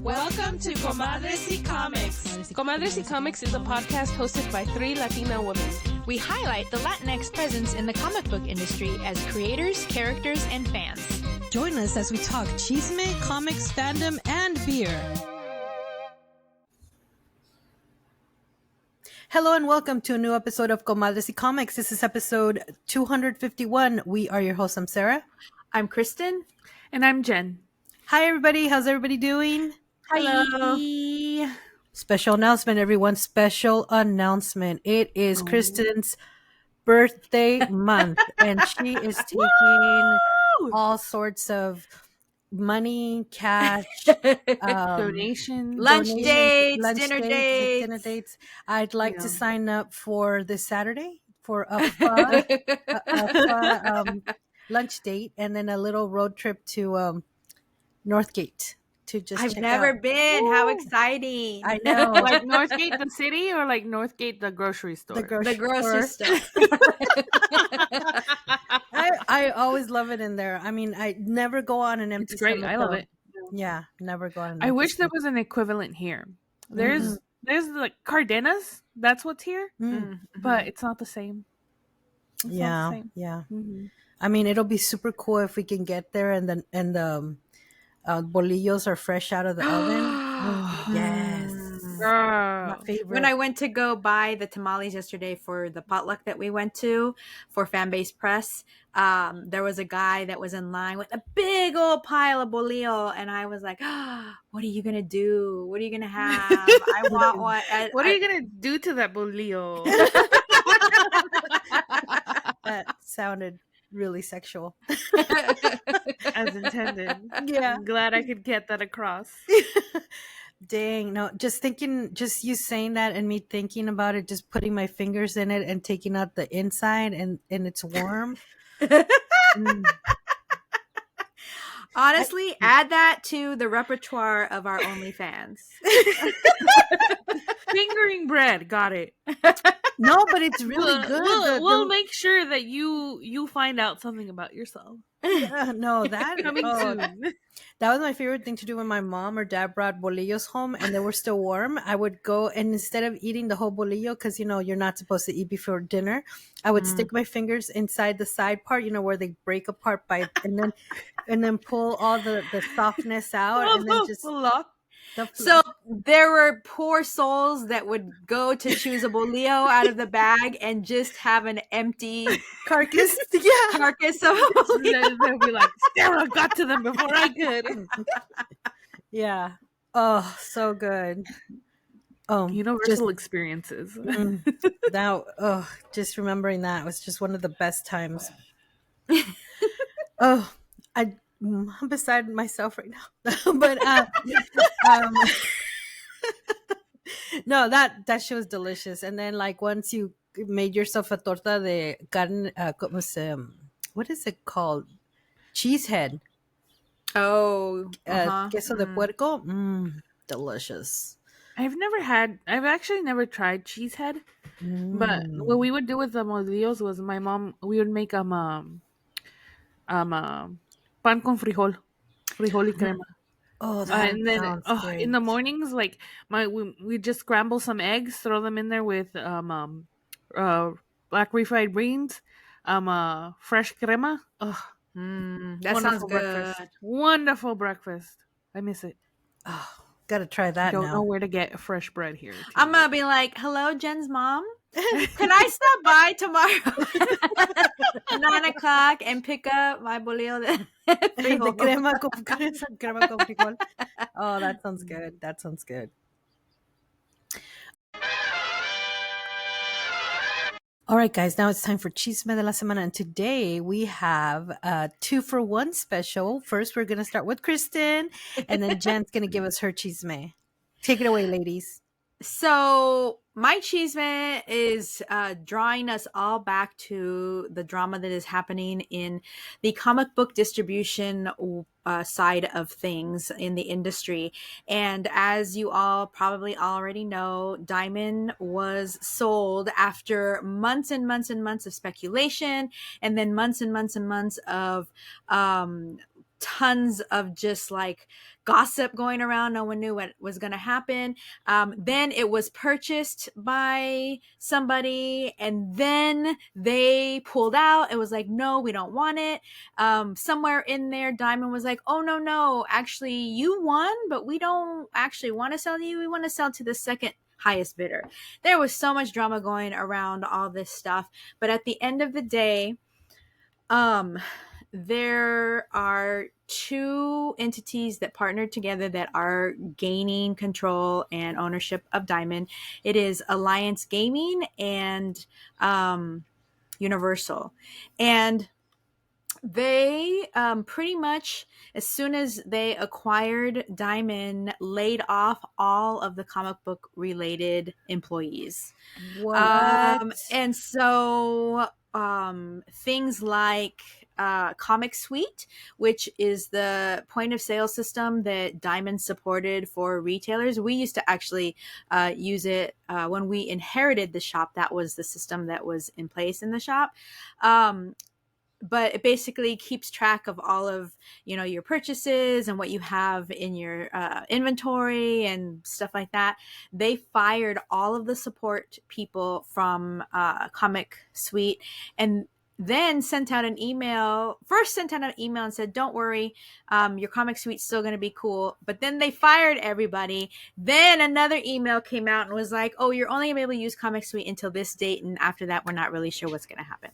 Welcome to Comadres y Comics. Comadres y Comics is a podcast hosted by 3 Latina women. We highlight the Latinx presence in the comic book industry as creators, characters, and fans. Join us as we talk chisme, comics, fandom, and beer. Hello and welcome to a new episode of Comadres y Comics. This is episode 251. We are your hosts. I'm Sarah. I'm Kristen. And I'm Jen. Hi, everybody. How's everybody doing? Hello. Hi. Special announcement, everyone. Special announcement. It is Kristen's birthday month, and she is taking all sorts of money, cash, donations, lunch dates, dinner dates. I'd like to sign up for this Saturday for a fun, lunch date, and then a little road trip to Northgate. To just I've never been. How exciting. I know. Like Northgate the city or like Northgate the grocery store? The grocery store. I always love it in there. I mean, I never go on an empty It's great. stomach. I love it. Yeah, never go on an I empty wish there stomach. was an equivalent here. There's like Cardenas. That's what's here. But it's not the same. It's not the same. Yeah. Mm-hmm. I mean, it'll be super cool if we can get there and the bolillos are fresh out of the oven. Yes. My favorite. When I went to go buy the tamales yesterday for the potluck that we went to for Fan-Base Press, there was a guy that was in line with a big old pile of bolillo, and I was like, what are you going to do? What are you going to have? I want one. What are you going to do to that bolillo? That sounded really sexual. As intended. Yeah. I'm glad I could get that across. Dang, no, just you saying that and me thinking about it, just putting my fingers in it and taking out the inside and it's warm. Honestly, add that to the repertoire of our OnlyFans. Fingering bread, got it. No, but it's really good. We'll make sure that you find out something about yourself. No, that Coming soon. That was my favorite thing to do when my mom or dad brought bolillos home and they were still warm. I would go and instead of eating the whole bolillo, because you're not supposed to eat before dinner, I would stick my fingers inside the side part, where they break apart and then pull all the softness out and then just So there were poor souls that would go to choose a bolillo out of the bag and just have an empty carcass. Carcass of bolillo. They'll be like, Sarah got to them before I could. Yeah. Oh, so good. Oh, universal experiences. Just remembering that was just one of the best times. I'm beside myself right now. But no, that shit was delicious. And then like once you made yourself a torta de carne, what is it called? Cheesehead. Oh, queso de puerco. Delicious. I've actually never tried cheesehead. But what we would do with the molillos was we would make pan con frijol y crema. Oh, that and then sounds great. In the mornings, like we just scramble some eggs, throw them in there with black refried beans, fresh crema. That sounds good. Breakfast. Wonderful breakfast. I miss it. Oh, gotta try that. Don't know where to get fresh bread here. I'm gonna be like, hello, Jen's mom. Can I stop by tomorrow 9:00 and pick up my bolillo de crema con frijol? Oh, that sounds good. That sounds good. All right, guys, now it's time for Chisme de la Semana. And today we have a 2-for-1 special. First, we're going to start with Kristen, and then Jen's going to give us her chisme. Take it away, ladies. So my chisme is drawing us all back to the drama that is happening in the comic book distribution side of things in the industry. And as you all probably already know, Diamond was sold after months and months and months of speculation, and then months and months and months of tons of just like gossip going around. No one knew what was going to happen. Then it was purchased by somebody, and then they pulled out. It was like, no, we don't want it. Somewhere in there, Diamond was like, oh, no, actually you won, but we don't actually want to sell to you. We want to sell to the second highest bidder. There was so much drama going around all this stuff. But at the end of the day, there are two entities that partnered together that are gaining control and ownership of Diamond. It is Alliance Gaming and Universal. And they pretty much, as soon as they acquired Diamond, laid off all of the comic book related employees. And so things like Comic Suite, which is the point of sale system that Diamond supported for retailers. We used to actually use it when we inherited the shop. That was the system that was in place in the shop. But it basically keeps track of all of, you know, your purchases and what you have in your inventory and stuff like that. They fired all of the support people from Comic Suite, and then sent out an email and said, don't worry, your Comic Suite's still going to be cool. But then they fired everybody. Then another email came out and was like, oh, you're only going to be able to use Comic Suite until this date, and after that, we're not really sure what's going to happen.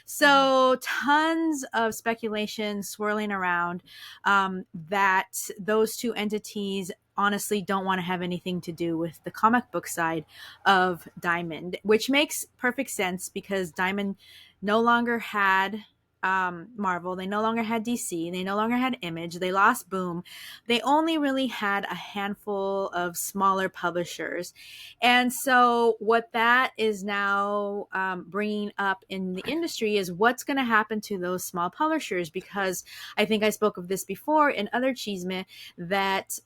So tons of speculation swirling around that those two entities honestly don't want to have anything to do with the comic book side of Diamond, which makes perfect sense because Diamond no longer had Marvel. They no longer had DC. They no longer had Image. They lost Boom. They only really had a handful of smaller publishers. And so what that is now bringing up in the industry is what's going to happen to those small publishers, because I think I spoke of this before in other Chisme that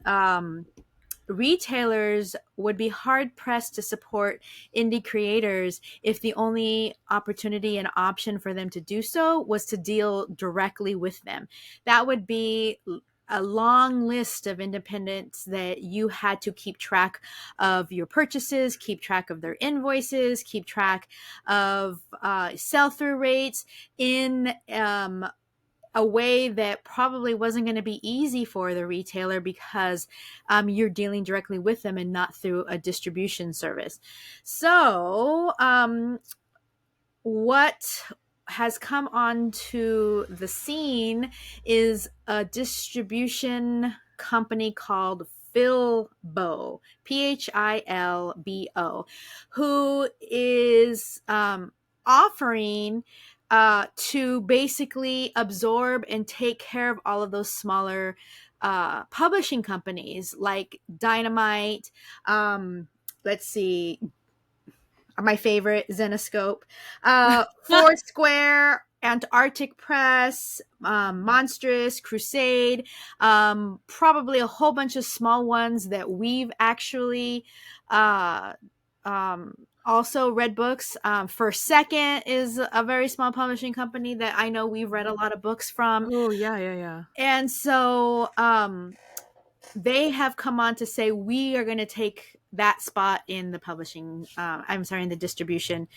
retailers would be hard pressed to support indie creators if the only opportunity and option for them to do so was to deal directly with them. That would be a long list of independents that you had to keep track of your purchases, keep track of their invoices, keep track of sell-through rates in a way that probably wasn't going to be easy for the retailer because you're dealing directly with them and not through a distribution service. So what has come onto the scene is a distribution company called Philbo, Philbo, who is offering to basically absorb and take care of all of those smaller publishing companies like Dynamite, let's see, my favorite, Zenoscope, Foursquare, Antarctic Press, Monstrous, Crusade, probably a whole bunch of small ones that we've actually also read books. First Second is a very small publishing company that I know we've read a lot of books from. Oh, yeah. And so they have come on to say, we are going to take that spot in the publishing, in the distribution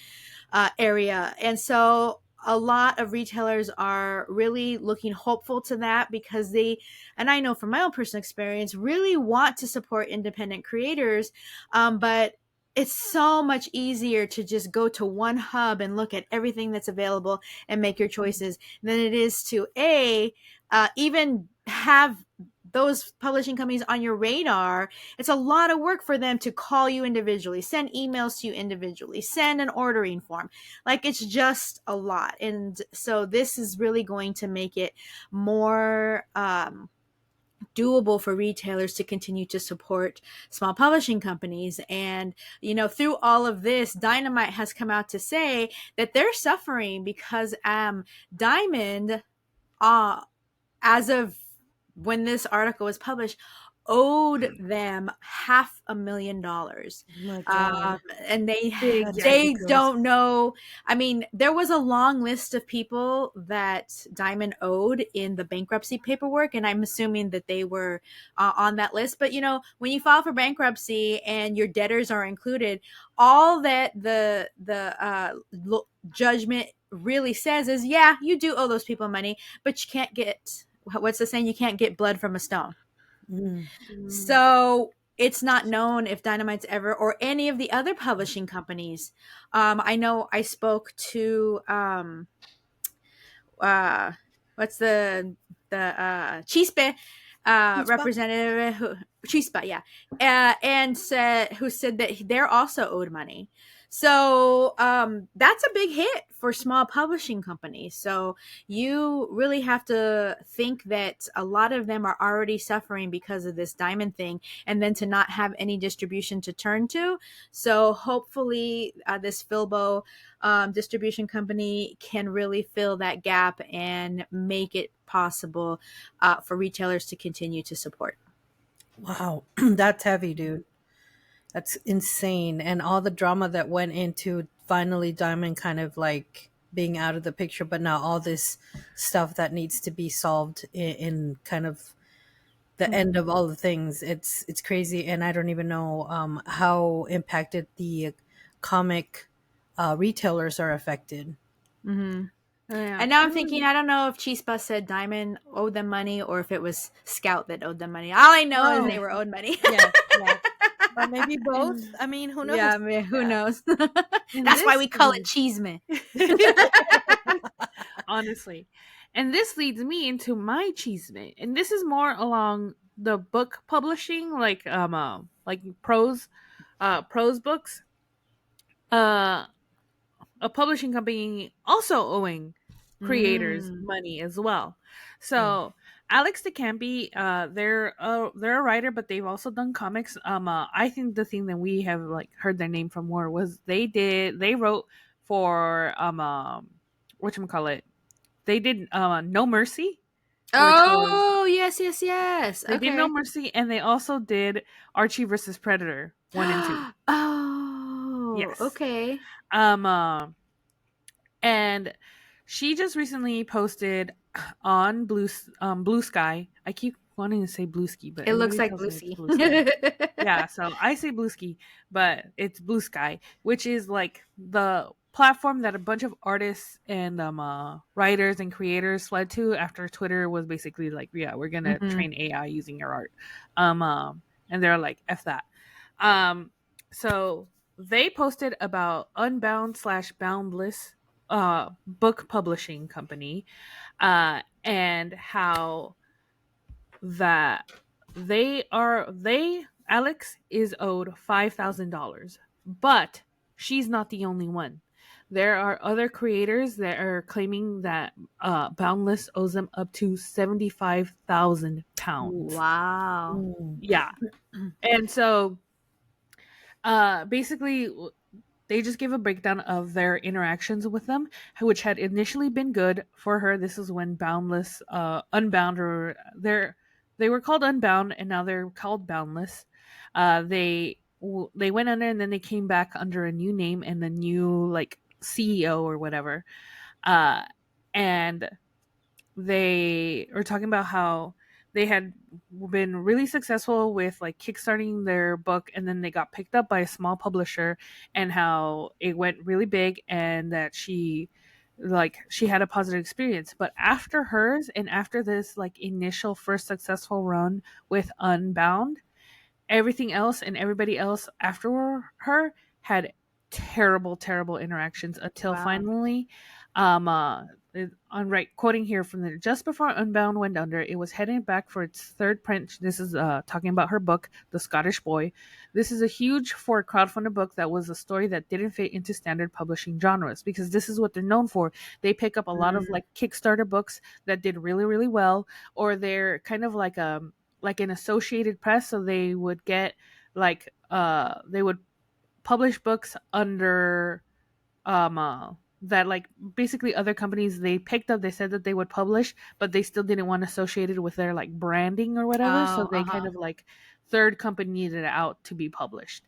area. And so a lot of retailers are really looking hopeful to that because they, and I know from my own personal experience, really want to support independent creators. But it's so much easier to just go to one hub and look at everything that's available and make your choices than it is to even have those publishing companies on your radar. It's a lot of work for them to call you individually, send emails to you individually, send an ordering form. Like, it's just a lot. And so this is really going to make it more doable for retailers to continue to support small publishing companies. And, you know, through all of this, Dynamite has come out to say that they're suffering because Diamond, as of when this article was published, owed them $500,000. My God. And That's they ridiculous. don't know. I mean, there was a long list of people that Diamond owed in the bankruptcy paperwork, and I'm assuming that they were on that list. But when you file for bankruptcy and your debtors are included, all that the judgment really says is, yeah, you do owe those people money, but you can't get, what's the saying? You can't get blood from a stone. Mm. So it's not known if Dynamite's ever, or any of the other publishing companies. I know I spoke to what's the CHISPE representative, CHISPE, yeah, and who said that they're also owed money. So that's a big hit for small publishing companies. So you really have to think that a lot of them are already suffering because of this Diamond thing, and then to not have any distribution to turn to. So hopefully this Philbo distribution company can really fill that gap and make it possible for retailers to continue to support. Wow. That's heavy, dude. That's insane. And all the drama that went into finally Diamond kind of like being out of the picture, but now all this stuff that needs to be solved in kind of the end of all the things. It's crazy, and I don't even know how impacted the comic retailers are affected. Mm-hmm. Yeah. And now I'm thinking, I don't know if Chispa said Diamond owed them money or if it was Scout that owed them money. All I know is they were owed money. Yeah, or maybe both. I mean, who knows? Yeah, I mean, who knows? And That's why this we call it CHISME. Honestly. And this leads me into my chisme. And this is more along the book publishing, like prose books. A publishing company also owing creators money as well. So Alex DeCampi, they're a writer, but they've also done comics. I think the thing that we have like heard their name from more was they wrote for whatchamacallit. They did No Mercy. Oh, yes. They did No Mercy, and they also did Archie versus Predator 1 and 2. Oh, Yes. okay. And she just recently posted on Blue Sky. I keep wanting to say Blue Ski, but It looks like everybody tells me Blue it's Ski. Sky. Yeah, so I say Blue Ski, but it's Blue Sky, which is like the platform that a bunch of artists and writers and creators fled to after Twitter was basically like, yeah, we're gonna train AI using your art. And they're like, F that. So they posted about Unbound / Boundless book publishing company, and how that Alex is owed $5,000, but she's not the only one. There are other creators that are claiming that Boundless owes them up to £75,000. Wow. Yeah. And so basically they just gave a breakdown of their interactions with them, which had initially been good for her. This is when Boundless, Unbound, or they were called Unbound, and now they're called Boundless. They went under, and then they came back under a new name and a new like CEO or whatever. And they were talking about how they had been really successful with like kickstarting their book, and then they got picked up by a small publisher, and how it went really big, and that she had a positive experience. But after hers, and after this like initial first successful run with Unbound, everything else and everybody else after her had terrible interactions until finally on quoting here from the just before Unbound went under, it was heading back for its third print. This is talking about her book, The Scottish Boy. This is a huge for a crowdfunded book that was a story that didn't fit into standard publishing genres, because this is what they're known for. They pick up a lot of like Kickstarter books that did really, really well, or they're kind of like an Associated Press, so they would get like they would publish books under that like basically other companies they picked up, they said that they would publish, but they still didn't want associated with their like branding or whatever. So they kind of like third company it out to be published.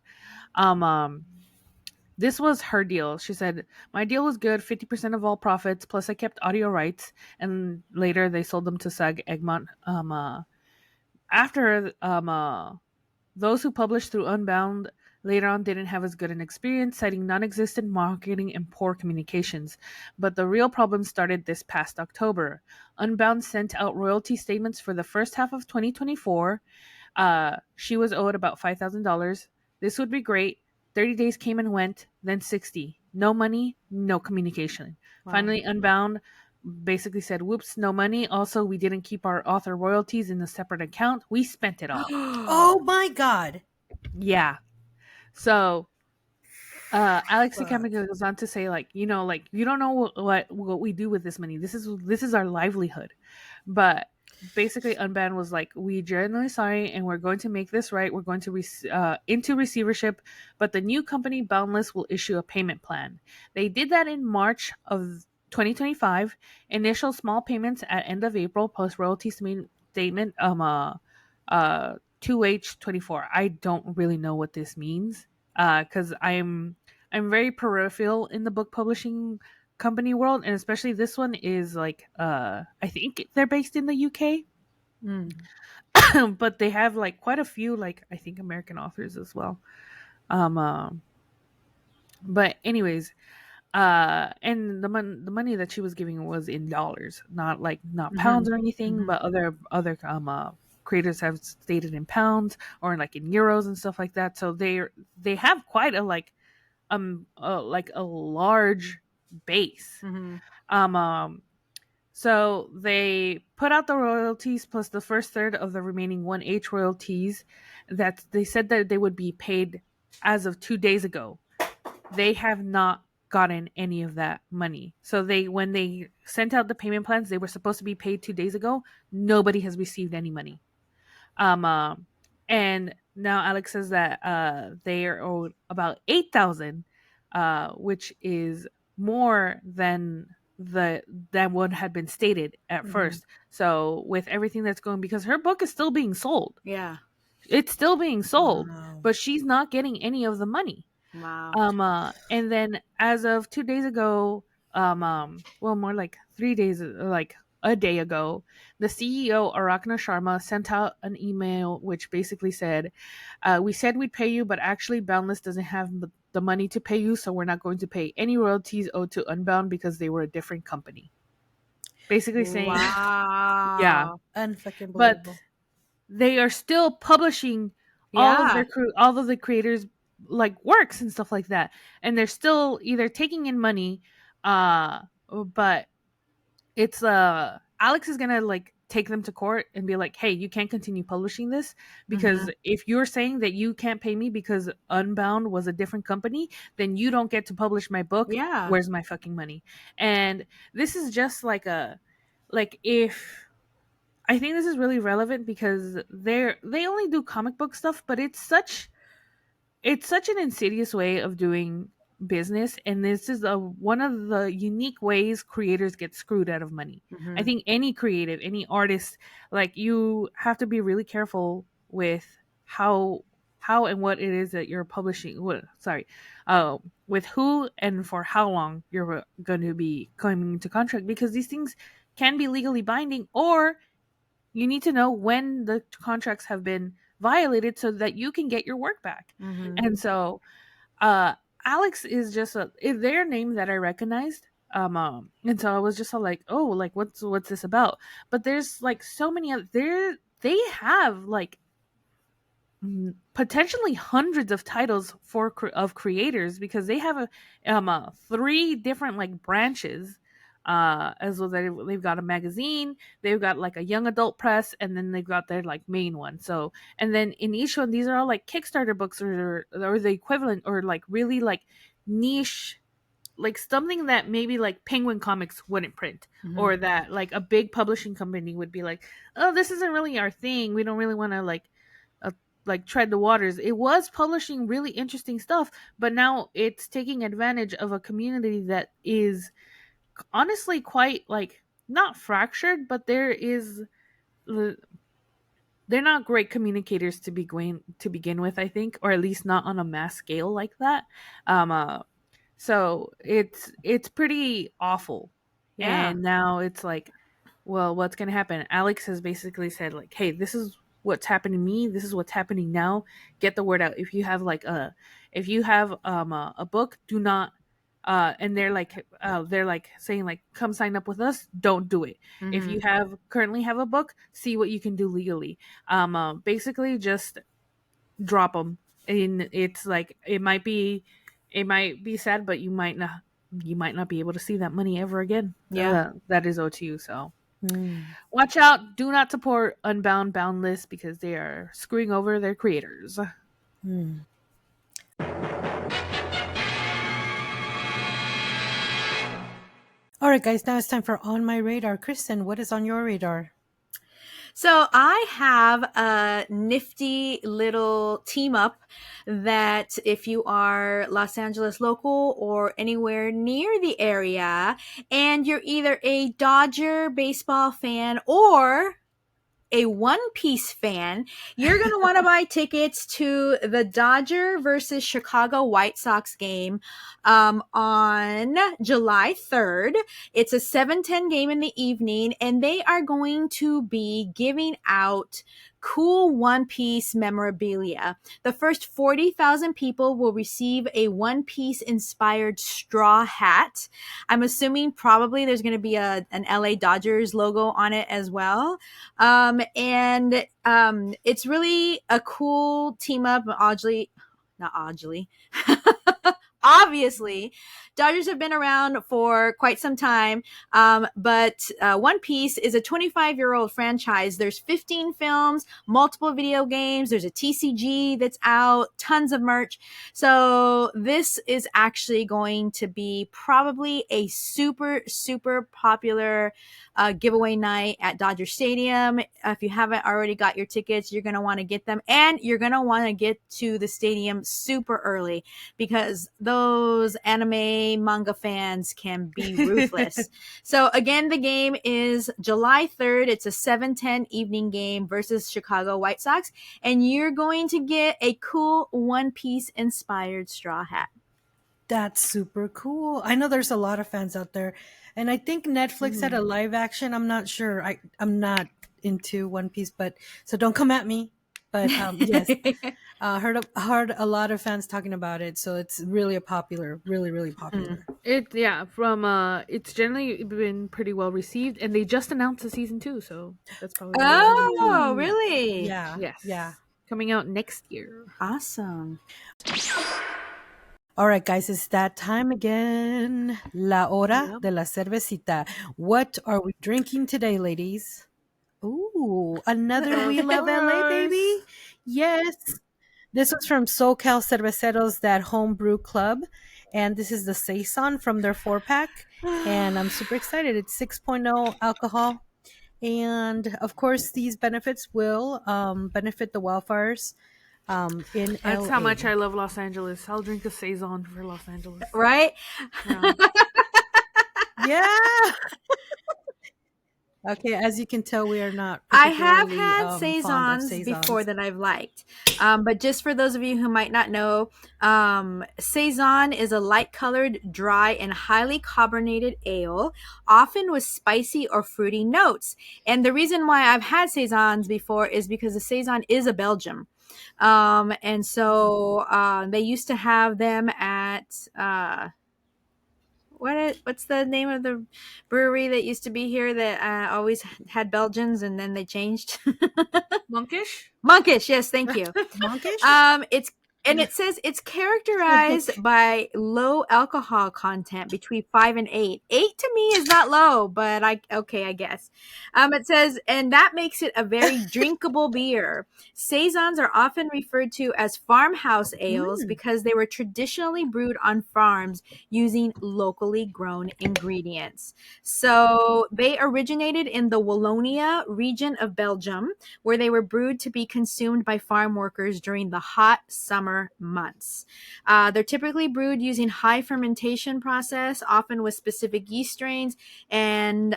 This was her deal. She said, my deal was good, 50% of all profits, plus I kept audio rights, and later they sold them to SAG Egmont. After those who published through Unbound later on didn't have as good an experience, citing non-existent marketing and poor communications. But the real problem started this past October. Unbound sent out royalty statements for the first half of 2024. She was owed about $5,000. This would be great. 30 days came and went, then 60. No money, no communication. Wow. Finally, Unbound basically said, whoops, no money. Also, we didn't keep our author royalties in a separate account. We spent it all. Oh my God. Yeah. So Alex Akamiga goes on to say, like, you know, like, you don't know what we do with this money. This is our livelihood. But basically Unbound was like, we genuinely sorry and we're going to make this right. We're going to into receivership, but the new company Bondless will issue a payment plan. They did that in March of 2025. Initial small payments at end of April, post royalty statement 2H24. I don't really know what this means because I'm very peripheral in the book publishing company world, and especially this one is like I think they're based in the UK. But they have like quite a few, like I think American authors as well. But anyways, and the money that she was giving was in dollars, not pounds or anything, but other creators have stated in pounds or like in euros and stuff like that. So they have quite a like a large base. So they put out the royalties plus the first third of the remaining 1H royalties that they said that they would be paid as of 2 days ago. They have not gotten any of that money. So when they sent out the payment plans, they were supposed to be paid 2 days ago. Nobody has received any money. And now Alex says that they are owed about $8,000, which is more than what had been stated at first. So with everything that's going, because her book is still being sold. Yeah. It's still being sold, but she's not getting any of the money. Wow. And then as of 2 days ago, well, more like 3 days, like a day ago, the CEO, Arakna Sharma, sent out an email which basically said, we said we'd pay you, but actually Boundless doesn't have the money to pay you, so we're not going to pay any royalties owed to Unbound because they were a different company. Basically saying, wow. Yeah. Unfucking believable. But they are still publishing all of the creators' like works and stuff like that, and they're still either taking in money, but it's Alex is gonna like take them to court and be like, hey, you can't continue publishing this because if you're saying that you can't pay me because Unbound was a different company, then you don't get to publish my book. Yeah. Where's my fucking money? And this is just like if I think this is really relevant because they only do comic book stuff, but it's such an insidious way of doing business, and this is one of the unique ways creators get screwed out of money. I think any creative, any artist, like you have to be really careful with how and what it is that you're publishing. With who and for how long you're going to be coming into contract, because these things can be legally binding, or you need to know when the contracts have been violated so that you can get your work back. And so Alex is just their name that I recognized. And so I was just like, oh, like what's this about? But there's like so many other they have like potentially hundreds of titles of creators, because they have 3 different like branches. As well, they've got a magazine, they've got like a young adult press, and then they've got their like main one. So, and then in each one, these are all like Kickstarter books or the equivalent, or like really like niche, like something that maybe like Penguin Comics wouldn't print, or that like a big publishing company would be like, oh, this isn't really our thing. We don't really want to like like tread the waters. It was publishing really interesting stuff, but now it's taking advantage of a community that is honestly quite like not fractured, but they're not great communicators to begin with, I think, or at least not on a mass scale like that. So it's pretty awful. Yeah. And now it's like, well, what's gonna happen? Alex has basically said like, hey, this is what's happening to me. This is what's happening now. Get the word out. If you have a book, do not. And they're like saying like, come sign up with us. Don't do it. If you currently have a book, see what you can do legally. Basically just drop them. And it's like it might be sad, but you might not be able to see that money ever again. Yeah. That is owed to you. So watch out. Do not support Unbound, Boundless, because they are screwing over their creators. All right, guys, now it's time for On My Radar. Kristen, what is on your radar? So I have a nifty little team up that if you are Los Angeles local or anywhere near the area and you're either a Dodger baseball fan or a One Piece fan, you're going to want to buy tickets to the Dodger versus Chicago White Sox game on July 3rd. It's a 7:10 game in the evening, and they are going to be giving out cool One Piece memorabilia. The first 40,000 people will receive a One Piece inspired straw hat. I'm assuming probably there's going to be an LA Dodgers logo on it as well. And it's really a cool team up. Obviously, Dodgers have been around for quite some time, but One Piece is a 25-year-old franchise. There's 15 films, multiple video games. There's a TCG that's out, tons of merch. So this is actually going to be probably a super, super popular giveaway night at Dodger Stadium. If you haven't already got your tickets, you're going to want to get them, and you're going to want to get to the stadium super early because those anime manga fans can be ruthless. So again, the game is July 3rd. It's a 7:10 evening game versus Chicago White Sox, and you're going to get a cool One Piece inspired straw hat. That's super cool. I know there's a lot of fans out there, and I think Netflix had a live action. I'm not sure. I'm not into One Piece, but so don't come at me. But yes, heard a lot of fans talking about it, so it's really really popular. It's generally been pretty well received, and they just announced the season 2, so that's probably really? Yeah, yes, yeah, coming out next year. Awesome. All right, guys, it's that time again. La hora de la cervecita. What are we drinking today, ladies? Ooh, another We Love LA, baby. Yes. This was from SoCal Cerveceros, that homebrew club. And this is the Saison from their 4-pack. And I'm super excited. It's 6.0 alcohol. And of course, these benefits will benefit the wildfires in That's LA. how much I love Los Angeles. I'll drink a Saison for Los Angeles. Right? Yeah. Okay, as you can tell, we are not. I have had fond of Saisons before that I've liked. But just for those of you who might not know, Saison is a light-colored, dry, and highly carbonated ale, often with spicy or fruity notes. And the reason why I've had Saisons before is because the Saison is a Belgium. And so they used to have them at... what's the name of the brewery that used to be here that always had Belgians and then they changed? Monkish? Monkish, yes, thank you. Monkish? It's And it says it's characterized by low alcohol content between 5 and 8. 8 to me is not low, but I guess. It says, and that makes it a very drinkable beer. Saisons are often referred to as farmhouse ales because they were traditionally brewed on farms using locally grown ingredients. So they originated in the Wallonia region of Belgium, where they were brewed to be consumed by farm workers during the hot summer months. They're typically brewed using high fermentation process, often with specific yeast strains, and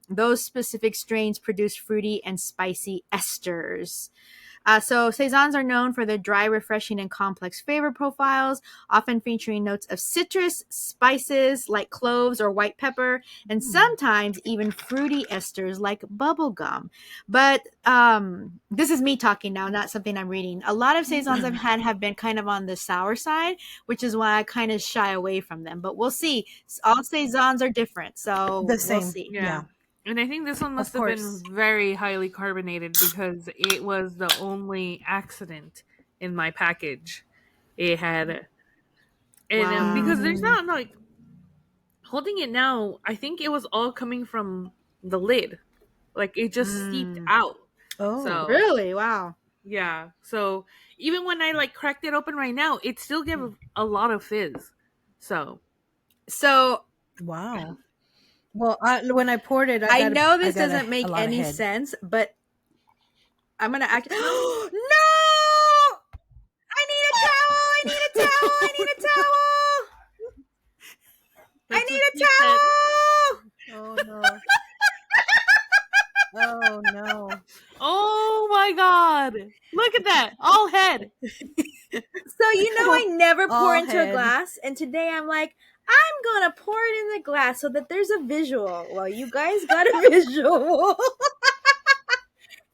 those specific strains produce fruity and spicy esters. So saisons are known for their dry, refreshing, and complex flavor profiles, often featuring notes of citrus, spices like cloves or white pepper, and sometimes even fruity esters like bubblegum. But this is me talking now, not something I'm reading. A lot of saisons I've had have been kind of on the sour side, which is why I kind of shy away from them. But we'll see. All saisons are different, so we'll see. Yeah. And I think this one must have been very highly carbonated because it was the only accident in my package. It had, and because there's not like holding it now, I think it was all coming from the lid, like it just seeped out. Oh, so, really? Wow. Yeah. So even when I like cracked it open right now, it still gave a lot of fizz. So wow. Well, when I poured it, I know this doesn't make any sense, but I'm gonna act. No! I need a towel! I need a towel! I need a towel! I need a towel! Oh no! Oh no! Oh my God! Look at that! All head. So I never pour into a glass, and today I'm like, I'm gonna pour it in the glass so that there's a visual. Well, you guys got a visual.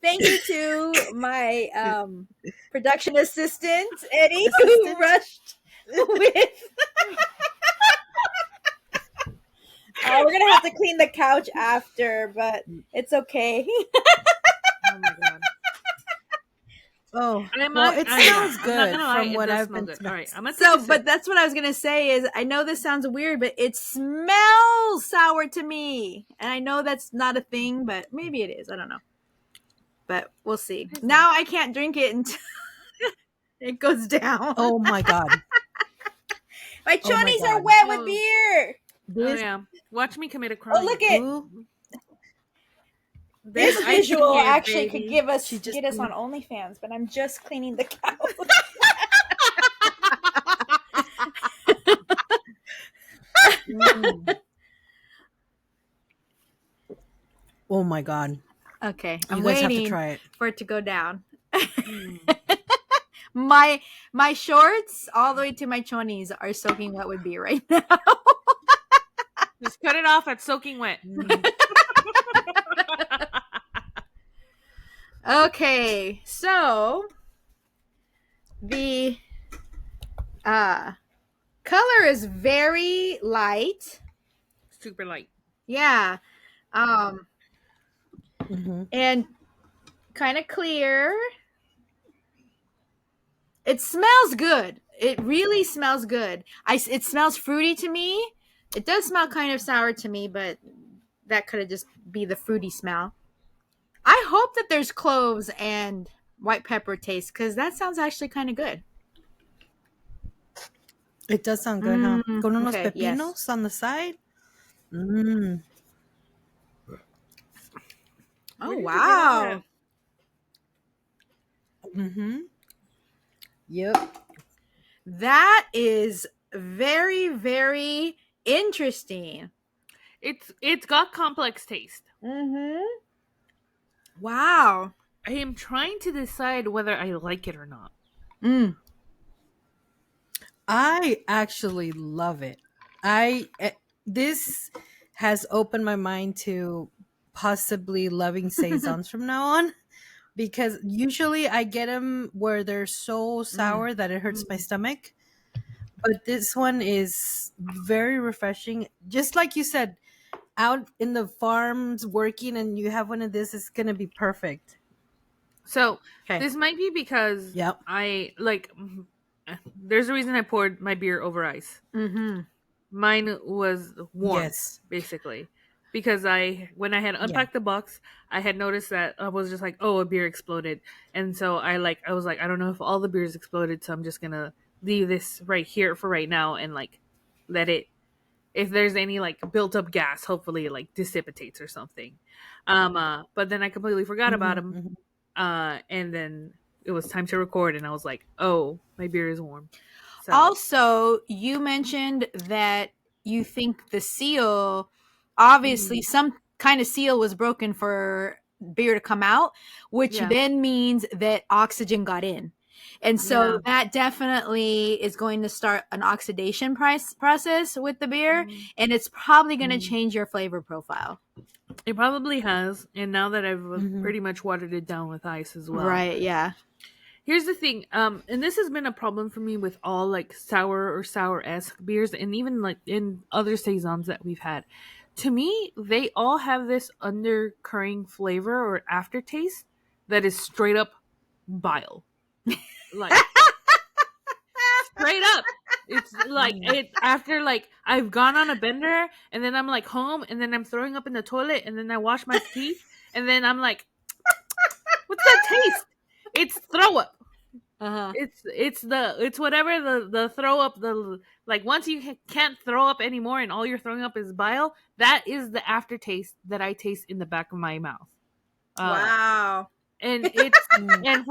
Thank you to my production assistant, Eddie, who rushed with. We're gonna have to clean the couch after, but it's okay. Oh my God. Oh, well, it smells good from what I've been smelling. All right, I'm but that's what I was gonna say is I know this sounds weird, but it smells sour to me, and I know that's not a thing, but maybe it is. I don't know, but we'll see. Now I can't drink it until it goes down. Oh my God! My chonies are wet with beer. Oh yeah, watch me commit a crime. Oh look it. This visual actually could get us on OnlyFans, but I'm just cleaning the couch. Oh my God. Okay, I'm waiting have to try it for it to go down. My shorts all the way to my chonies are soaking wet with beer right now. Just cut it off at soaking wet. Okay, so the color is very light. Super light. Yeah. And kind of clear. It smells good. It really smells good. It smells fruity to me. It does smell kind of sour to me, but that could have just be the fruity smell. I hope that there's cloves and white pepper taste because that sounds actually kind of good. It does sound good, huh? Con unos pepinos on the side. Oh, wow. Yep. That is very, very interesting. It's got complex taste. Wow. I am trying to decide whether I like it or not. I actually love it. This has opened my mind to possibly loving saisons from now on, because usually I get them where they're so sour that it hurts my stomach. But this one is very refreshing. Just like you said, out in the farms working and you have one of this, it's going to be perfect. So this might be because I like there's a reason I poured my beer over ice. Mm-hmm. Mine was warm, Yes. basically, because when I had unpacked the box, I had noticed that I was just like, oh, a beer exploded, and so I was like, I don't know if all the beers exploded, so I'm just gonna leave this right here for right now and like let it. If there's any like built up gas, hopefully it like dissipates or something. But then I completely forgot about him. Mhm. And then it was time to record, and I was like, oh, my beer is warm. So Also, you mentioned that you think the seal, obviously, some kind of seal was broken for beer to come out, which Yeah. then means that oxygen got in. And so Yeah. that definitely is going to start an oxidation process with the beer, and it's probably going to change your flavor profile. It probably has, and now that I've pretty much watered it down with ice as well. Right, yeah. Here's the thing, and this has been a problem for me with all like sour or sour-esque beers, and even like in other saisons that we've had. To me, they all have this undercurring flavor or aftertaste that is straight up bile. Like straight up. It's like it after like I've gone on a bender and then I'm like home and then I'm throwing up in the toilet and then I wash my teeth and then I'm like, what's that taste? It's throw up. Uh-huh. It's whatever the throw up, the like once you can't throw up anymore and all you're throwing up is bile, that is the aftertaste that I taste in the back of my mouth. Wow. And it's and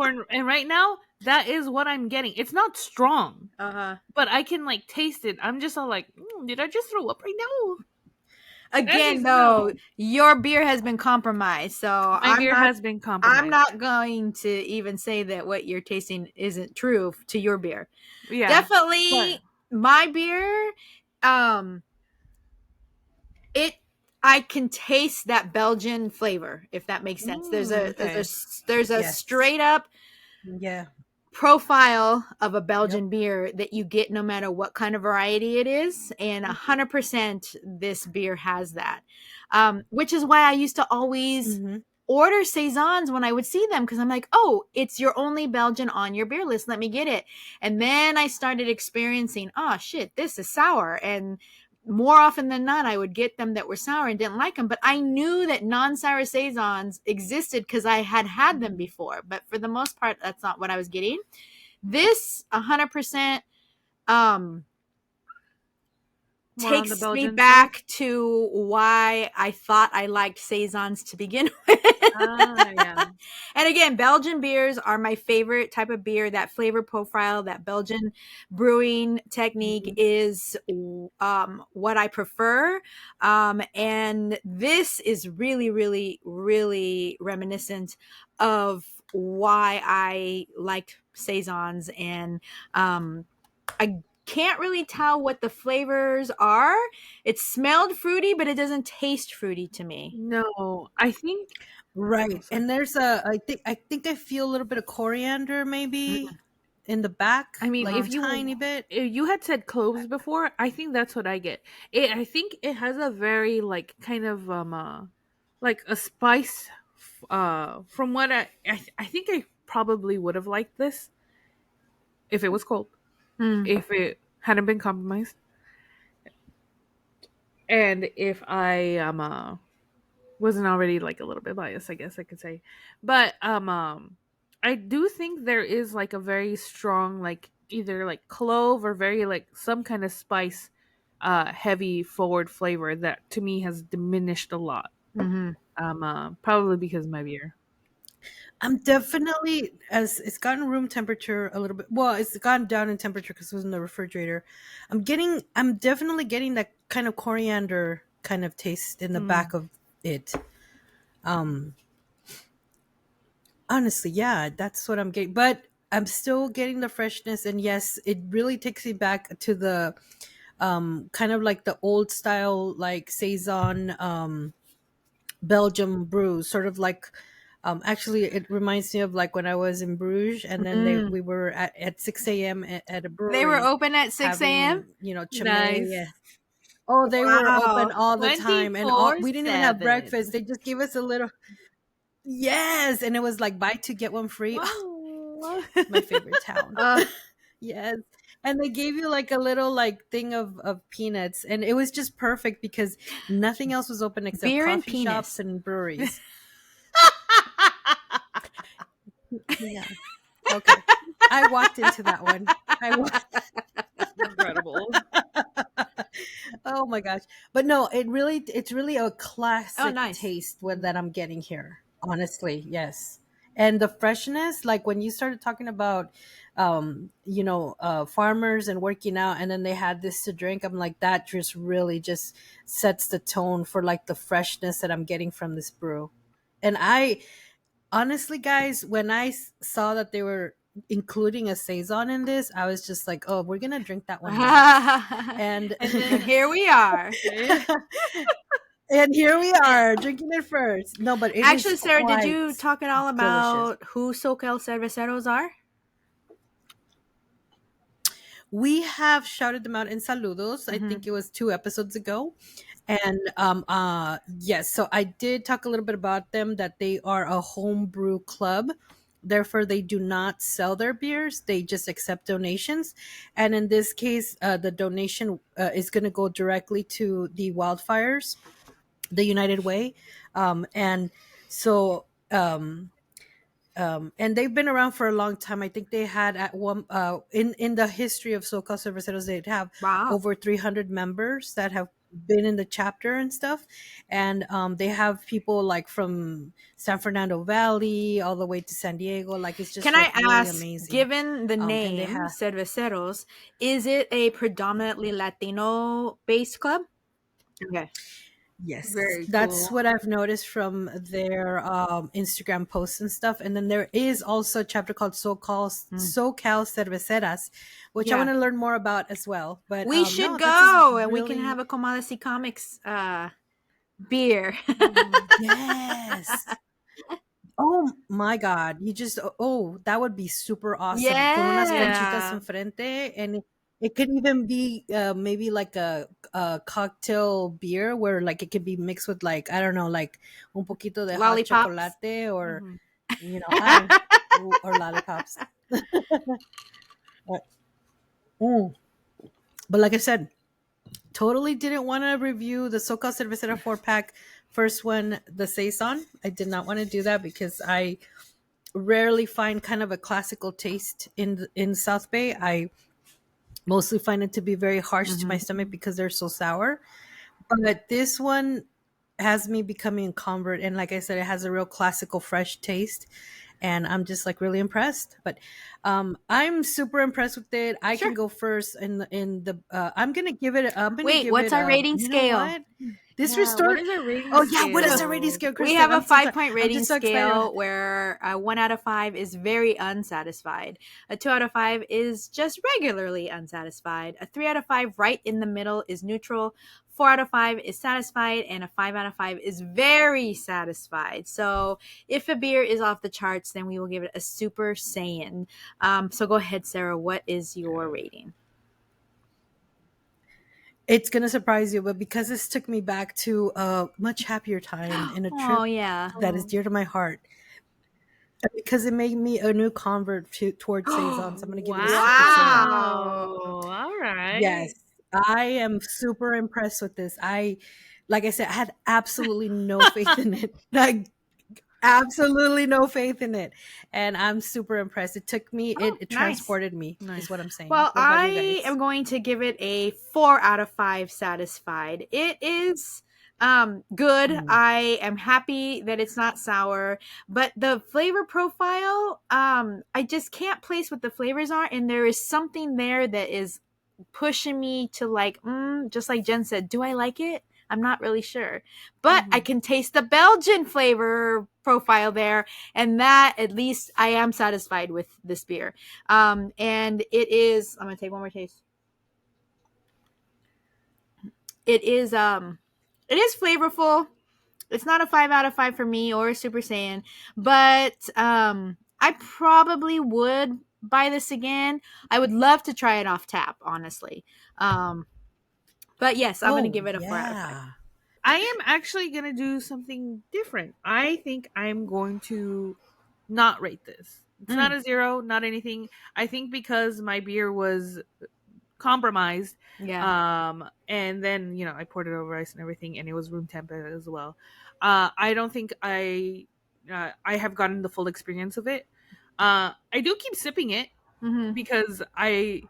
right now that is what I'm getting. It's not strong, but I can like taste it. I'm just all like, did I just throw up right now? Again, though, your beer has been compromised, so my beer has been compromised. I'm not going to even say that what you're tasting isn't true to your beer. Yeah, definitely, my beer. I can taste that Belgian flavor, if that makes sense. There's a straight up profile of a Belgian beer that you get no matter what kind of variety it is, and 100% this beer has that, which is why I used to always order saisons when I would see them, because I'm like, oh, it's your only Belgian on your beer list, let me get it. And then I started experiencing, oh shit, this is sour, and more often than not, I would get them that were sour and didn't like them. But I knew that non-sour saisons existed because I had them before. But for the most part, that's not what I was getting. This 100% takes me back to why I thought I liked saisons to begin with. Yeah. And again, Belgian beers are my favorite type of beer. That flavor profile, that Belgian brewing technique is what I prefer. And this is really, really, really reminiscent of why I liked saisons. And I can't really tell what the flavors are. It smelled fruity, but it doesn't taste fruity to me. No, I think and there's I think I feel a little bit of coriander maybe in the back. I mean, like if tiny bit. If you had said cloves before, I think that's what I get. I think it has a very like kind of like a spice. From what I think I probably would have liked this if it was cold. If it hadn't been compromised, and if I wasn't already like a little bit biased, I guess I could say. But I do think there is like a very strong like either like clove or very like some kind of spice heavy forward flavor that to me has diminished a lot. Probably because of my beer. I'm definitely, as it's gotten room temperature a little bit. Well, it's gone down in temperature because it was in the refrigerator. I'm definitely getting that kind of coriander kind of taste in the back of it. Honestly, yeah, that's what I'm getting. But I'm still getting the freshness, and yes, it really takes me back to the kind of like the old style, like saison Belgium brews, sort of like. Actually, it reminds me of like when I was in Bruges, and then we were at 6 a.m. at a brewery. They were open at 6 a.m.? Chimay. Nice. Yeah. Oh, they were open all the time, and we didn't even have 24/7. breakfast. They just gave us a little. Yes, and it was like buy two get one free. Wow. My favorite town. Yes. And they gave you like a little like thing of peanuts, and it was just perfect because nothing else was open except Beer and coffee penis. shops and breweries. Yeah. Okay. I walked into that one. Incredible. Oh my gosh. But no, it's really a classic nice. taste that I'm getting here. Honestly, yes. And the freshness, like when you started talking about farmers and working out, and then they had this to drink, I'm like, that just really just sets the tone for like the freshness that I'm getting from this brew. And I honestly, guys, when I saw that they were including a saison in this, I was just like, oh, we're gonna drink that one next. And And then here we are. and here we are drinking it first. No, but Actually, Sarah, did you quite talk at all about who SoCal Cerveceros are? We have shouted them out in Saludos. I think it was 2 episodes ago. And yes, so I did talk a little bit about them, that they are a homebrew club. Therefore, they do not sell their beers. They just accept donations. And in this case, the donation is going to go directly to the wildfires, the United Way. And so and they've been around for a long time. I think they had at one in the history of SoCal Cerveceros, they'd have over 300 members that have been in the chapter and stuff. And they have people like from San Fernando Valley all the way to San Diego. Like, it's just Can like I really ask, amazing. given the name Cerveceros, is it a predominantly Latino based club? Okay. Yes, Very that's cool. what I've noticed from their Instagram posts and stuff. And then there is also a chapter called SoCal Cerveceras, which I want to learn more about as well. But we should go, and we can have a Comadres y Comics beer. Yes. Oh my God! That would be super awesome. Yeah. Con unas conchitas enfrente, and it could even be maybe like a cocktail beer where like it could be mixed with, like, I don't know, like un poquito de hot chocolate, or or lollipops. But like I said, totally didn't want to review the SoCal Cervecera 4-pack first one, the Saison. I did not want to do that because I rarely find kind of a classical taste in South Bay. I mostly find it to be very harsh to my stomach because they're so sour. But this one has me becoming a convert, and like I said, it has a real classical fresh taste, and I'm just like really impressed. But I'm super impressed with it. I can go first in the I'm gonna give it what's our rating scale? This restored. What is our rating scale? What is our rating scale, Kristen? We have a 5-point rating scale where a 1 out of 5 is very unsatisfied. A 2 out of 5 is just regularly unsatisfied. A 3 out of 5 right in the middle is neutral. 4 out of 5 is satisfied, and a 5 out of 5 is very satisfied. So if a beer is off the charts, then we will give it a Super Saiyan. So go ahead, Sarah. What is your rating? It's going to surprise you, but because this took me back to a much happier time in a trip that is dear to my heart, because it made me a new convert towards Saison. So I'm going to give it a Super Saiyan. All right. Yes, I am super impressed with this. Like I said, I had absolutely no faith in it. Like, absolutely no faith in it, and I'm super impressed. It took me, it transported me. Is what I'm saying. Well, I am going to give it a 4 out of 5 satisfied. It is good. I am happy that it's not sour, but the flavor profile, I just can't place what the flavors are, and there is something there that is pushing me to like, just like Jen said, do I like it? I'm not really sure, but I can taste the Belgian flavor profile there, and that, at least I am satisfied with this beer. And it is, I'm gonna take one more taste. It is flavorful. It's not a 5 out of 5 for me or a Super Saiyan, but I probably would buy this again. I would love to try it off tap, honestly. But yes, I'm going to give it a 4 out of 5. I am actually going to do something different. I think I'm going to not rate this. It's not a 0, not anything. I think because my beer was compromised. And then I poured it over ice and everything, and it was room temp as well. I don't think I have gotten the full experience of it. I do keep sipping it because I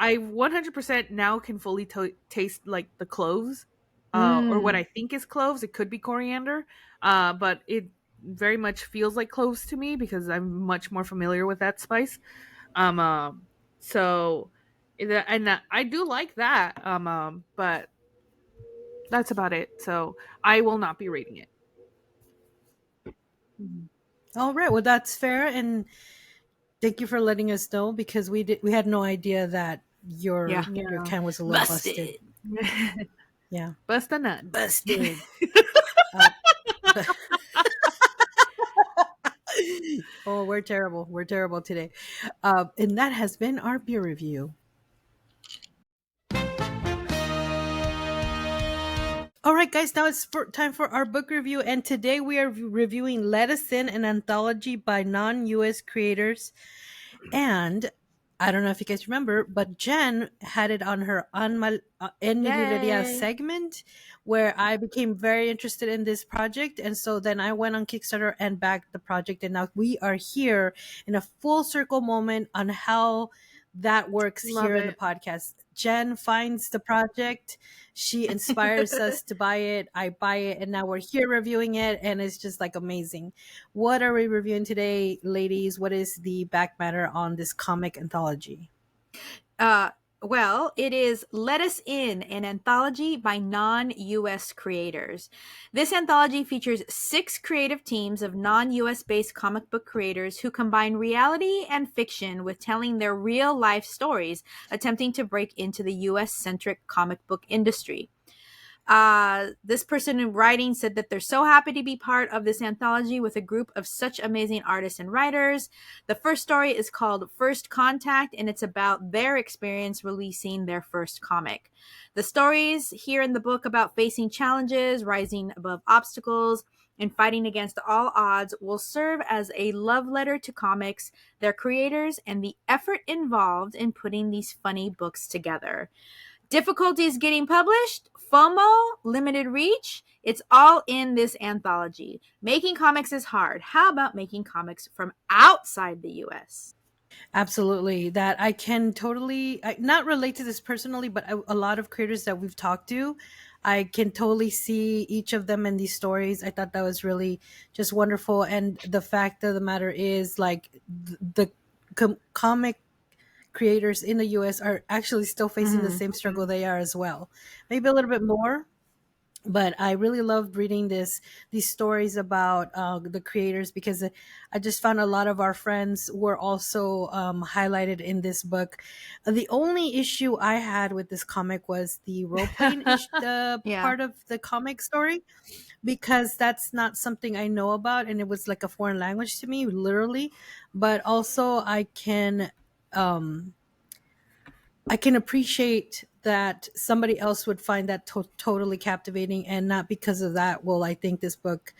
100% now can fully taste like the cloves, or what I think is cloves. It could be coriander, but it very much feels like cloves to me because I'm much more familiar with that spice. So, and I do like that. But that's about it. So I will not be rating it. All right. Well, that's fair, and thank you for letting us know because we had no idea that your can was a little busted. Yeah, Bust a nut. Busted. Oh, we're terrible. We're terrible today. And that has been our beer review. All right, guys, now it's time for our book review. And today we are reviewing Let Us In, an anthology by non-US creators. And I don't know if you guys remember, but Jen had it on her En Mi Libreria segment where I became very interested in this project. And so then I went on Kickstarter and backed the project. And now we are here in a full circle moment on how that works in the podcast. Jen finds the project. She inspires us to buy it. I buy it. And now we're here reviewing it. And it's just like amazing. What are we reviewing today, ladies? What is the back matter on this comic anthology? Well, it is Let Us In, an anthology by non-US creators. This anthology features 6 creative teams of non-US based comic book creators who combine reality and fiction with telling their real life stories, attempting to break into the US-centric comic book industry. This person in writing said that they're so happy to be part of this anthology with a group of such amazing artists and writers. The first story is called First Contact, and it's about their experience releasing their first comic. The stories here in the book about facing challenges, rising above obstacles, and fighting against all odds will serve as a love letter to comics, their creators, and the effort involved in putting these funny books together. Difficulties getting published, FOMO, limited reach, it's all in this anthology. Making comics is hard. How about making comics from outside the US? Absolutely. That I can totally not relate to this personally, but a lot of creators that we've talked to, I can totally see each of them in these stories. I thought that was really just wonderful. And the fact of the matter is, like, the comic creators in the US are actually still facing the same struggle they are as well. Maybe a little bit more, but I really loved reading these stories about the creators because I just found a lot of our friends were also highlighted in this book. The only issue I had with this comic was the role-playing part of the comic story, because that's not something I know about, and it was like a foreign language to me, literally. But also I can appreciate that somebody else would find that totally captivating, and not because of that will I think this book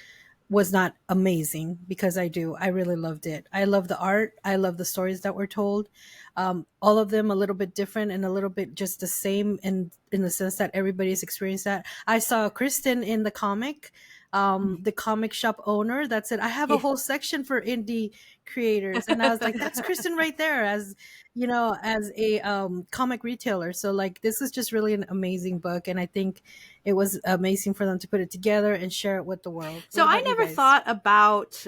was not amazing, because I really loved it. I love the art. I love the stories that were told. All of them a little bit different and a little bit just the same in the sense that everybody's experienced that. I saw Kristen in the comic, the comic shop owner that said, I have a whole section for indie creators. And I was like, that's Kristen right there, as as a comic retailer. So like, this is just really an amazing book, and I think it was amazing for them to put it together and share it with the world. So I never thought about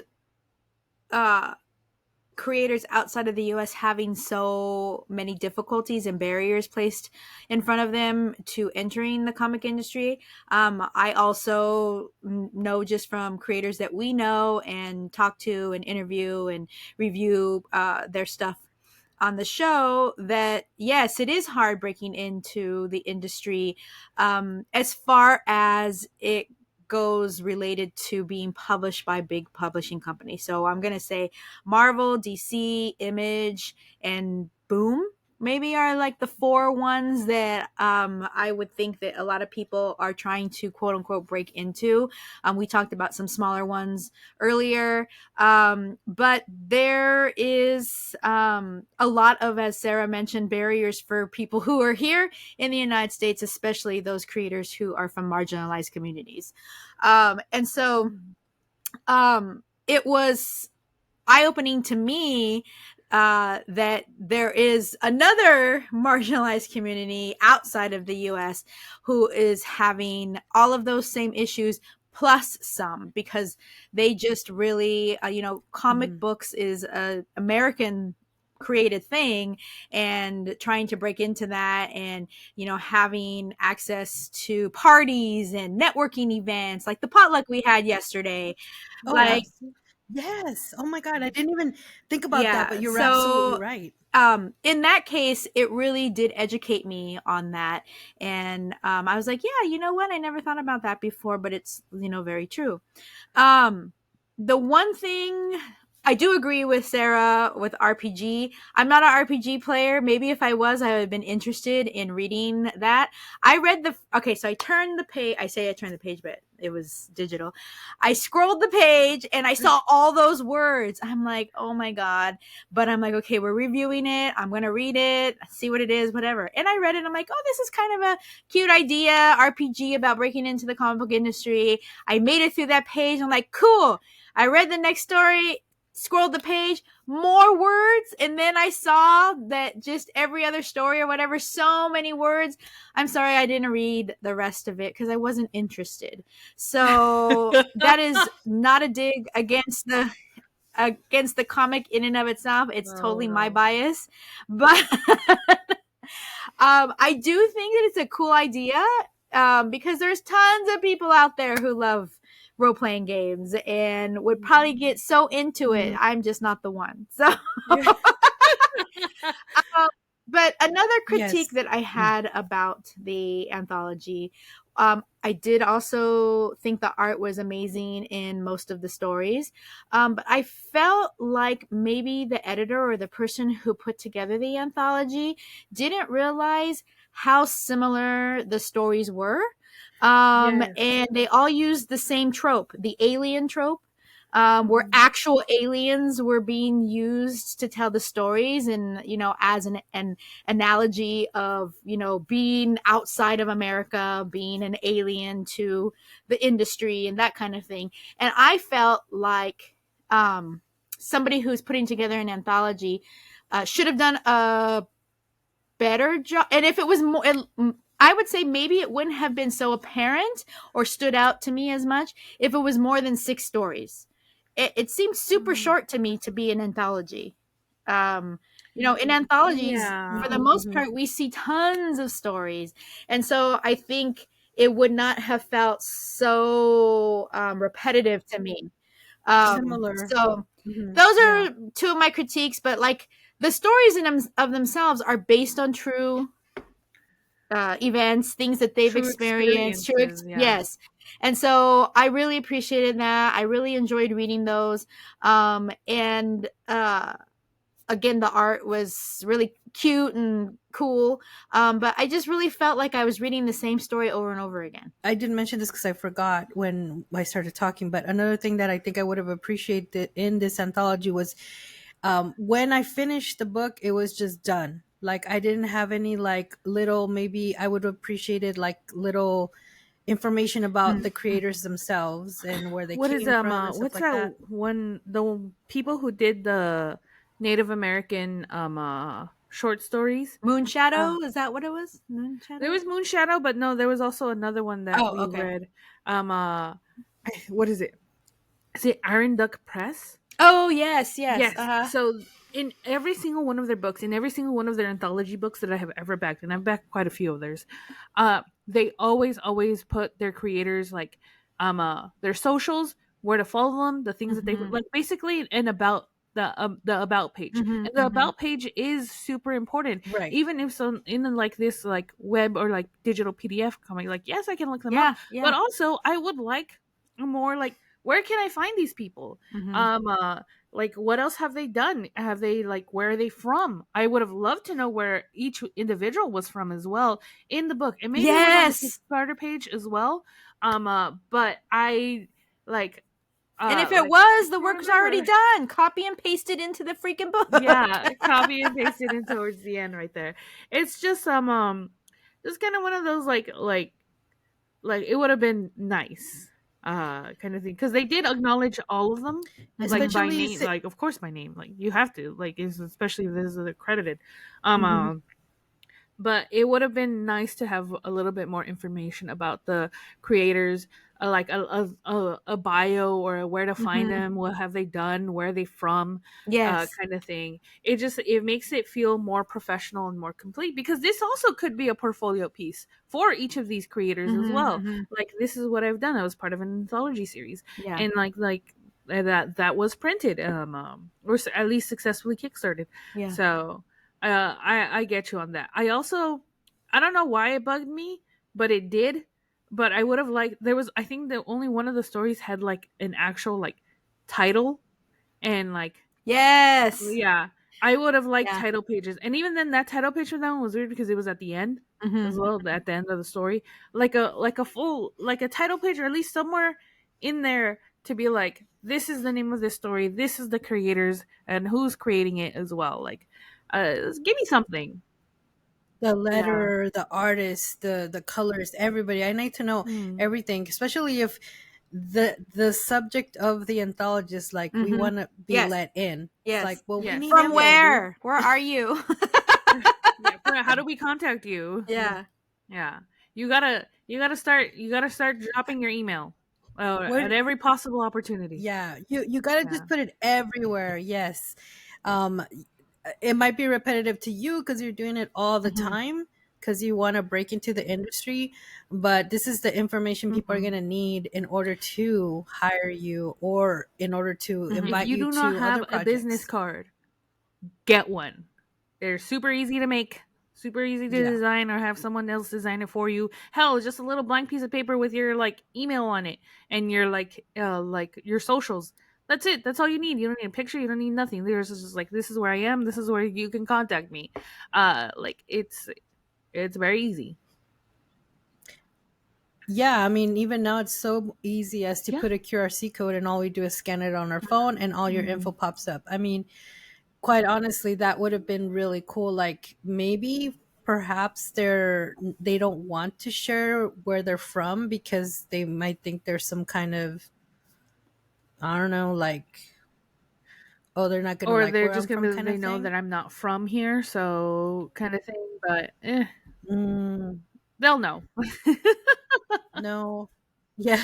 creators outside of the US having so many difficulties and barriers placed in front of them to entering the comic industry. I also know just from creators that we know and talk to and interview and review their stuff on the show that yes, it is hard breaking into the industry as far as it goes related to being published by big publishing companies. So I'm going to say Marvel, DC, Image, and Boom. maybe are like the 4 ones that I would think that a lot of people are trying to quote unquote break into. We talked about some smaller ones earlier, but there is a lot of, as Sarah mentioned, barriers for people who are here in the United States, especially those creators who are from marginalized communities. And so it was eye-opening to me that there is another marginalized community outside of the US who is having all of those same issues plus some, because they just really, comic books is a American created thing, and trying to break into that, and having access to parties and networking events like the potluck we had yesterday. Oh, Like, yes. Oh my God. I didn't even think about that, yeah, but you're so absolutely right. in that case, it really did educate me on that. And I was like, yeah, you know what? I never thought about that before, but it's, very true. The one thing I do agree with Sarah with RPG. I'm not an RPG player. Maybe if I was, I would have been interested in reading that. I read so I turned the page. I say I turned the page, but it was digital. I scrolled the page and I saw all those words. I'm like, oh my God. But I'm like, okay, we're reviewing it. I'm going to read it, see what it is, whatever. And I read it. I'm like, oh, this is kind of a cute idea. RPG about breaking into the comic book industry. I made it through that page. I'm like, cool. I read the next story, scrolled the page, more words, and then I saw that just every other story or whatever, so many words. I'm sorry I didn't read the rest of it because I wasn't interested. So that is not a dig against the comic in and of itself. It's totally my bias, but I do think that it's a cool idea, because there's tons of people out there who love role-playing games and would probably get so into it. I'm just not the one. So but another critique that I had about the anthology, I did also think the art was amazing in most of the stories, but I felt like maybe the editor or the person who put together the anthology didn't realize how similar the stories were. And they all used the same trope, the alien trope, where actual aliens were being used to tell the stories, and as an analogy of being outside of America, being an alien to the industry and that kind of thing. And I felt like somebody who's putting together an anthology should have done a better job. And if it was more, I would say maybe it wouldn't have been so apparent or stood out to me as much if it was more than 6 stories. It seems super short to me to be an anthology. In anthologies, for the most part, we see tons of stories. And so I think it would not have felt so repetitive to me. Similar. So those are 2 of my critiques, but like the stories of themselves are based on true events, things that they've experienced. Yes. And so I really appreciated that. I really enjoyed reading those. And again, the art was really cute and cool. But I just really felt like I was reading the same story over and over again. I didn't mention this because I forgot when I started talking, but another thing that I think I would have appreciated in this anthology was when I finished the book, it was just done. Like I didn't have any like little, maybe I would have appreciated like little information about the creators themselves and where they came from. What's like that one? The people who did the Native American short stories. Moonshadow, is that what it was? Moonshadow? There was Moonshadow, but no, there was also another one that we read. What is it? Is it Iron Duck Press? Oh yes. So in every single one of their books, in every single one of their anthology books that I have ever backed, and I've backed quite a few of theirs, they always put their creators like their socials, where to follow them, the things that they like, basically an about the about page. And the about page is super important, right? Even if some in like this like web or like digital PDF comic, like yes, I can look them up, but also I would like more like, where can I find these people? like what else have they done? Have they like where are they from? I would have loved to know where each individual was from as well in the book, and maybe it was on the Yes. Kickstarter page as well. But I like And if it like, was, the I work's remember. already done. Copy and paste it into the freaking book. Yeah, copy and paste it in towards the end right there. It's just just kind of one of those like it would have been nice kind of thing, because they did acknowledge all of them like by Especially name, like of course by name, like you have to, like especially if this is accredited. Mhm. But it would have been nice to have a little bit more information about the creators, like a bio, or where to find Mhm. them, what have they done, where are they from, Yes. kind of thing. It makes it feel more professional and more complete, because this also could be a portfolio piece for each of these creators as Mhm, well. mhm. Like, this is what I've done. I was part of an anthology series, Yeah. and that was printed, or at least successfully kickstarted. Yeah. So I get you on that. I don't know why it bugged me, but it did. But I would have liked, I think that only one of the stories had like an actual like title, and like, Yes. yeah, I would have liked Yeah. title pages. And even then, that title page for that one was weird because it was at the end as Mhm. well, at the end of the story, like a full, like a title page, or at least somewhere in there to be like, this is the name of this story, this is the creators, and who's creating it as well. Like, give me something. the Yeah. letter, the artist, the colors, everybody. I need to know Mm. everything, especially if the subject of the anthology is like, we Mhm. want to be Yes. let in. Yes. It's like, well, we Yes. need From info, where? Where are you? Yeah, how do we contact you? Yeah. Yeah, you gotta start dropping your email Where, at every possible opportunity. yeah, you gotta Yeah. just put it everywhere. Yes. um it might be repetitive to you because you're doing it all the Mhm. time, because you want to break into the industry, but this is the information people are Mhm. going to need in order to hire you, or in order to Mhm. If invite you you do not to have other a business projects. card, get one. They're super easy to make, super easy to Yeah. design, or have someone else design it for you. Hell, just a little blank piece of paper with your like email on it, and your like your socials. That's it. That's all you need. You don't need a picture. You don't need nothing. There's just like, this is where I am. This is where you can contact me. Like, it's very easy. Yeah, I mean, even now it's so easy as to Yeah. put a QRC code, and all we do is scan it on our phone, and all your info Mhm. pops up. I mean, quite honestly, that would have been really cool. Like, maybe perhaps they don't want to share where they're from because they might think there's some kind of, I don't know, like, oh, they're not gonna Or like they're where just I'm from, gonna be, kind they of know thing. that I'm not from here, so kind of thing. But Mm, they'll know. no. Yeah.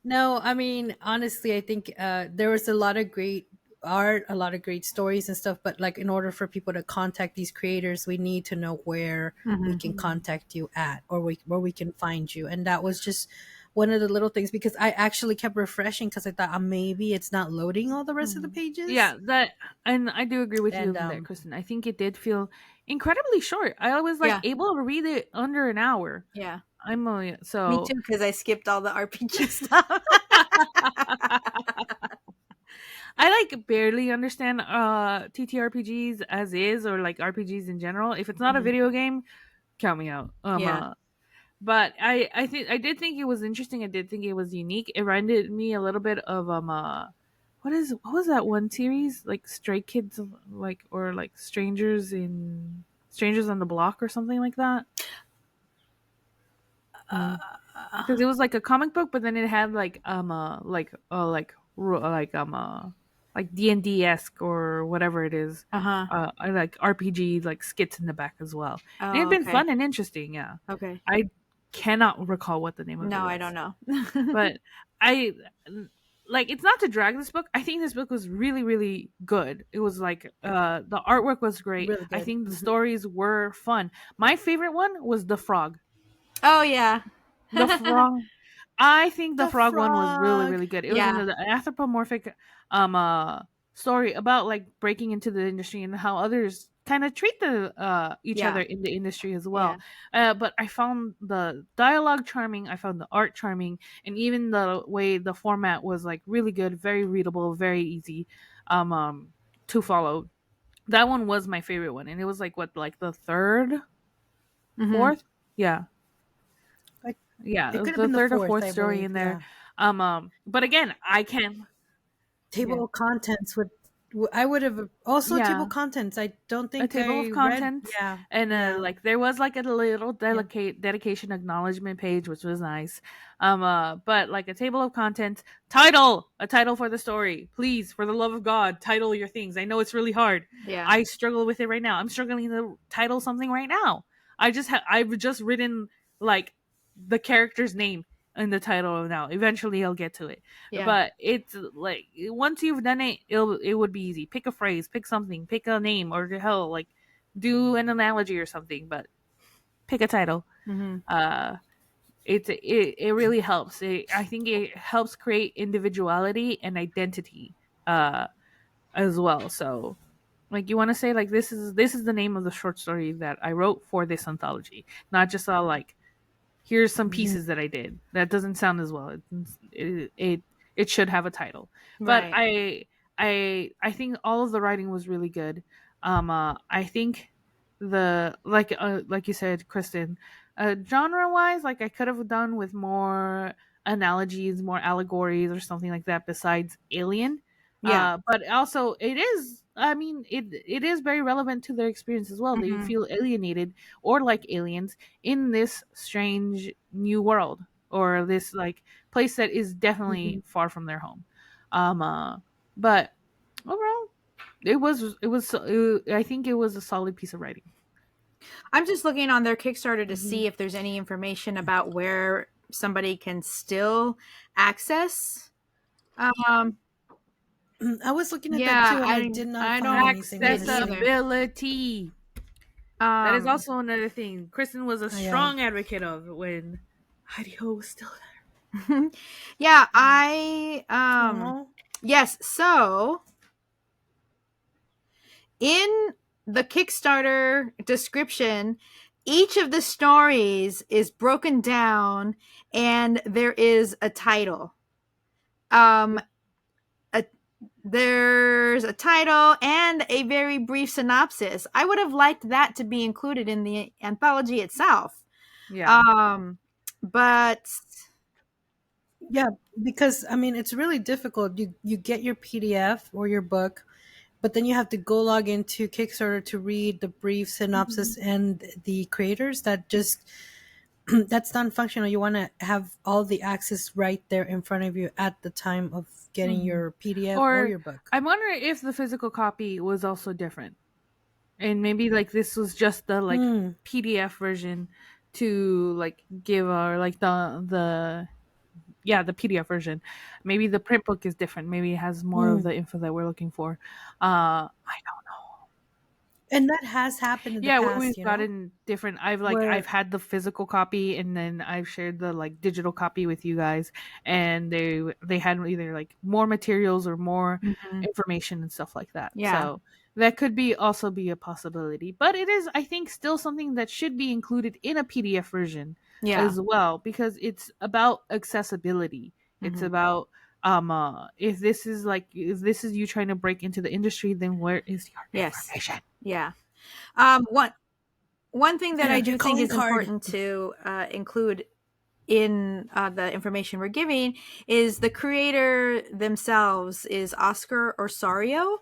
No, I mean, honestly, I think there was a lot of great art, a lot of great stories and stuff. But like, in order for people to contact these creators, we need to know where we Mhm. can contact you at, or where we can find you. And that was just one of the little things, because I actually kept refreshing because I thought, maybe it's not loading all the rest of the pages. Yeah, and I do agree with you And on that, Kristen. I think it did feel incredibly short. I was like Yeah. able to read it under an hour. Yeah. I'm Me so too, because I skipped all the RPG stuff. I like barely understand TTRPGs as is, or like RPGs in general. If it's not a Mhm. video game, count me out. Yeah. But I did think it was interesting. I did think it was unique. It reminded me a little bit of what was that one series, like Stray Kids, like, or like Strangers on the Block or something like that. Because it was like a comic book, but then it had like D&D esque or whatever it is, Uh-huh. like RPG like skits in the back as well. And it had Oh, been okay. fun and interesting. Yeah, Okay. I cannot recall what the name of it No, I was, don't know. but I like, it's not to drag this book. I think this book was really, really good. It was like, the artwork was great. really I good. think the stories were fun. My favorite one was the frog. Oh, yeah. The frog. I think the The frog one was really, frog. really good. It was Yeah. an anthropomorphic story about like breaking into the industry and how others kind of treat each Yeah. other in the industry as well. Yeah. But I found the dialogue charming, I found the art charming, and even the way the format was like really good, very readable, very easy. to follow. That one was my favorite one, and it was like what, like the third, fourth, yeah, Like, yeah, it could have the been the third or fourth, fourth I story believe. in there. Yeah. But again, I can't. Table of contents would. I would have also table Yeah, of contents. I don't a think table I of read. contents, Yeah. and Yeah. like there was like a little Yeah. dedication acknowledgement page, which was nice. But like a table of contents, a title for the story, please, for the love of God, title your things. I know it's really hard. Yeah. I struggle with it right now. I'm struggling to title something right now. I've just written like the character's name in the title now. Eventually I'll get to it. Yeah. But it's like once you've done it, it would be easy. Pick a phrase, pick something, pick a name, or hell, like do an analogy or something. But pick a title. It really helps. I think it helps create individuality and identity as well. So like you want to say like this is the name of the short story that I wrote for this anthology, not just all like here's some pieces that I did. That doesn't sound as well. It should have a title. But Right. I think all of the writing was really good. I think the like you said, Kristen, genre wise, like I could have done with more analogies, more allegories, or something like that besides Alien. Yeah. But also it is. I mean, it is very relevant to their experience as well. They feel alienated or like aliens in this strange new world or this like place that is definitely far from their home. But overall, I think it was a solid piece of writing. I'm just looking on their Kickstarter to see if there's any information about where somebody can still access. I was looking at that Yeah, too, and I did not I find don't anything. see it either. Accessibility. That is also another thing Kristen was a strong advocate of when Idaho was still there. Yeah, yes, so in the Kickstarter description, each of the stories is broken down and there is a title. There's a title and a very brief synopsis. I would have liked that to be included in the anthology itself. Yeah. But yeah, because I mean it's really difficult. You get your PDF or your book, but then you have to go log into Kickstarter to read the brief synopsis and the creators. That just that's non-functional. You want to have all the access right there in front of you at the time of getting your PDF or your book. I'm wondering if the physical copy was also different, and maybe like this was just the like PDF version to like give our like the PDF version. Maybe the print book is different. Maybe it has more of the info that we're looking for. I don't know. And that has happened in the past. We've gotten different. I've had the physical copy, and then I've shared the like digital copy with you guys, and they had either like more materials or more information and stuff like that. Yeah. So that could be also be a possibility, but it is, I think, still something that should be included in a PDF version as well, because it's about accessibility. It's about if this is you trying to break into the industry, then where is your information? Yeah. One thing that I do think is important to include in the information we're giving is the creator themselves is Oscar Osorio.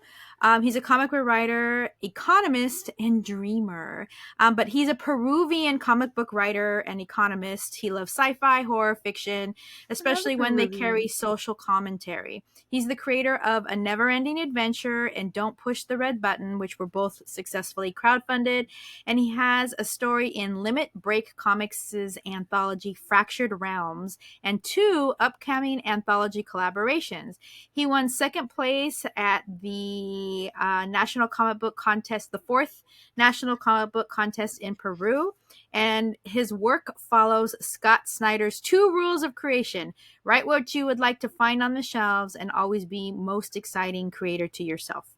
He's a comic book writer, economist, and dreamer. But he's a Peruvian comic book writer and economist. He loves sci-fi, horror, fiction, especially when they carry social commentary. He's the creator of A Never-Ending Adventure and Don't Push the Red Button, which were both successfully crowdfunded. And he has a story in Limit Break Comics' anthology Fractured Realms and 2 upcoming anthology collaborations. He won second place at the National Comic Book Contest, the 4th National Comic Book Contest in Peru. And his work follows Scott Snyder's 2 rules of creation. Write what you would like to find on the shelves and always be most exciting creator to yourself.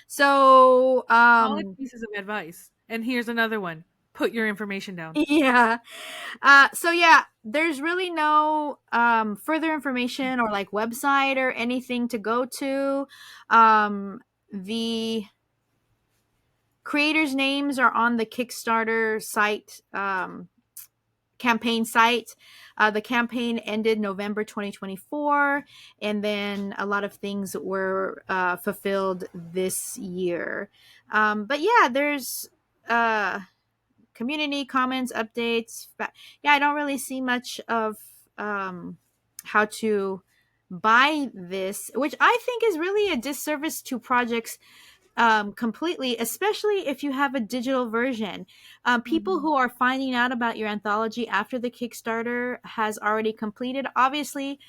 So, solid pieces of advice. And here's another one. put your information down. Yeah. So yeah, there's really no further information or like website or anything to go to. The creators' names are on the Kickstarter site, campaign site. The campaign ended November 2024, and then a lot of things were fulfilled this year. But yeah, there's community comments, updates. Yeah, I don't really see much of how to buy this, which I think is really a disservice to projects completely, especially if you have a digital version. People who are finding out about your anthology after the Kickstarter has already completed, obviously,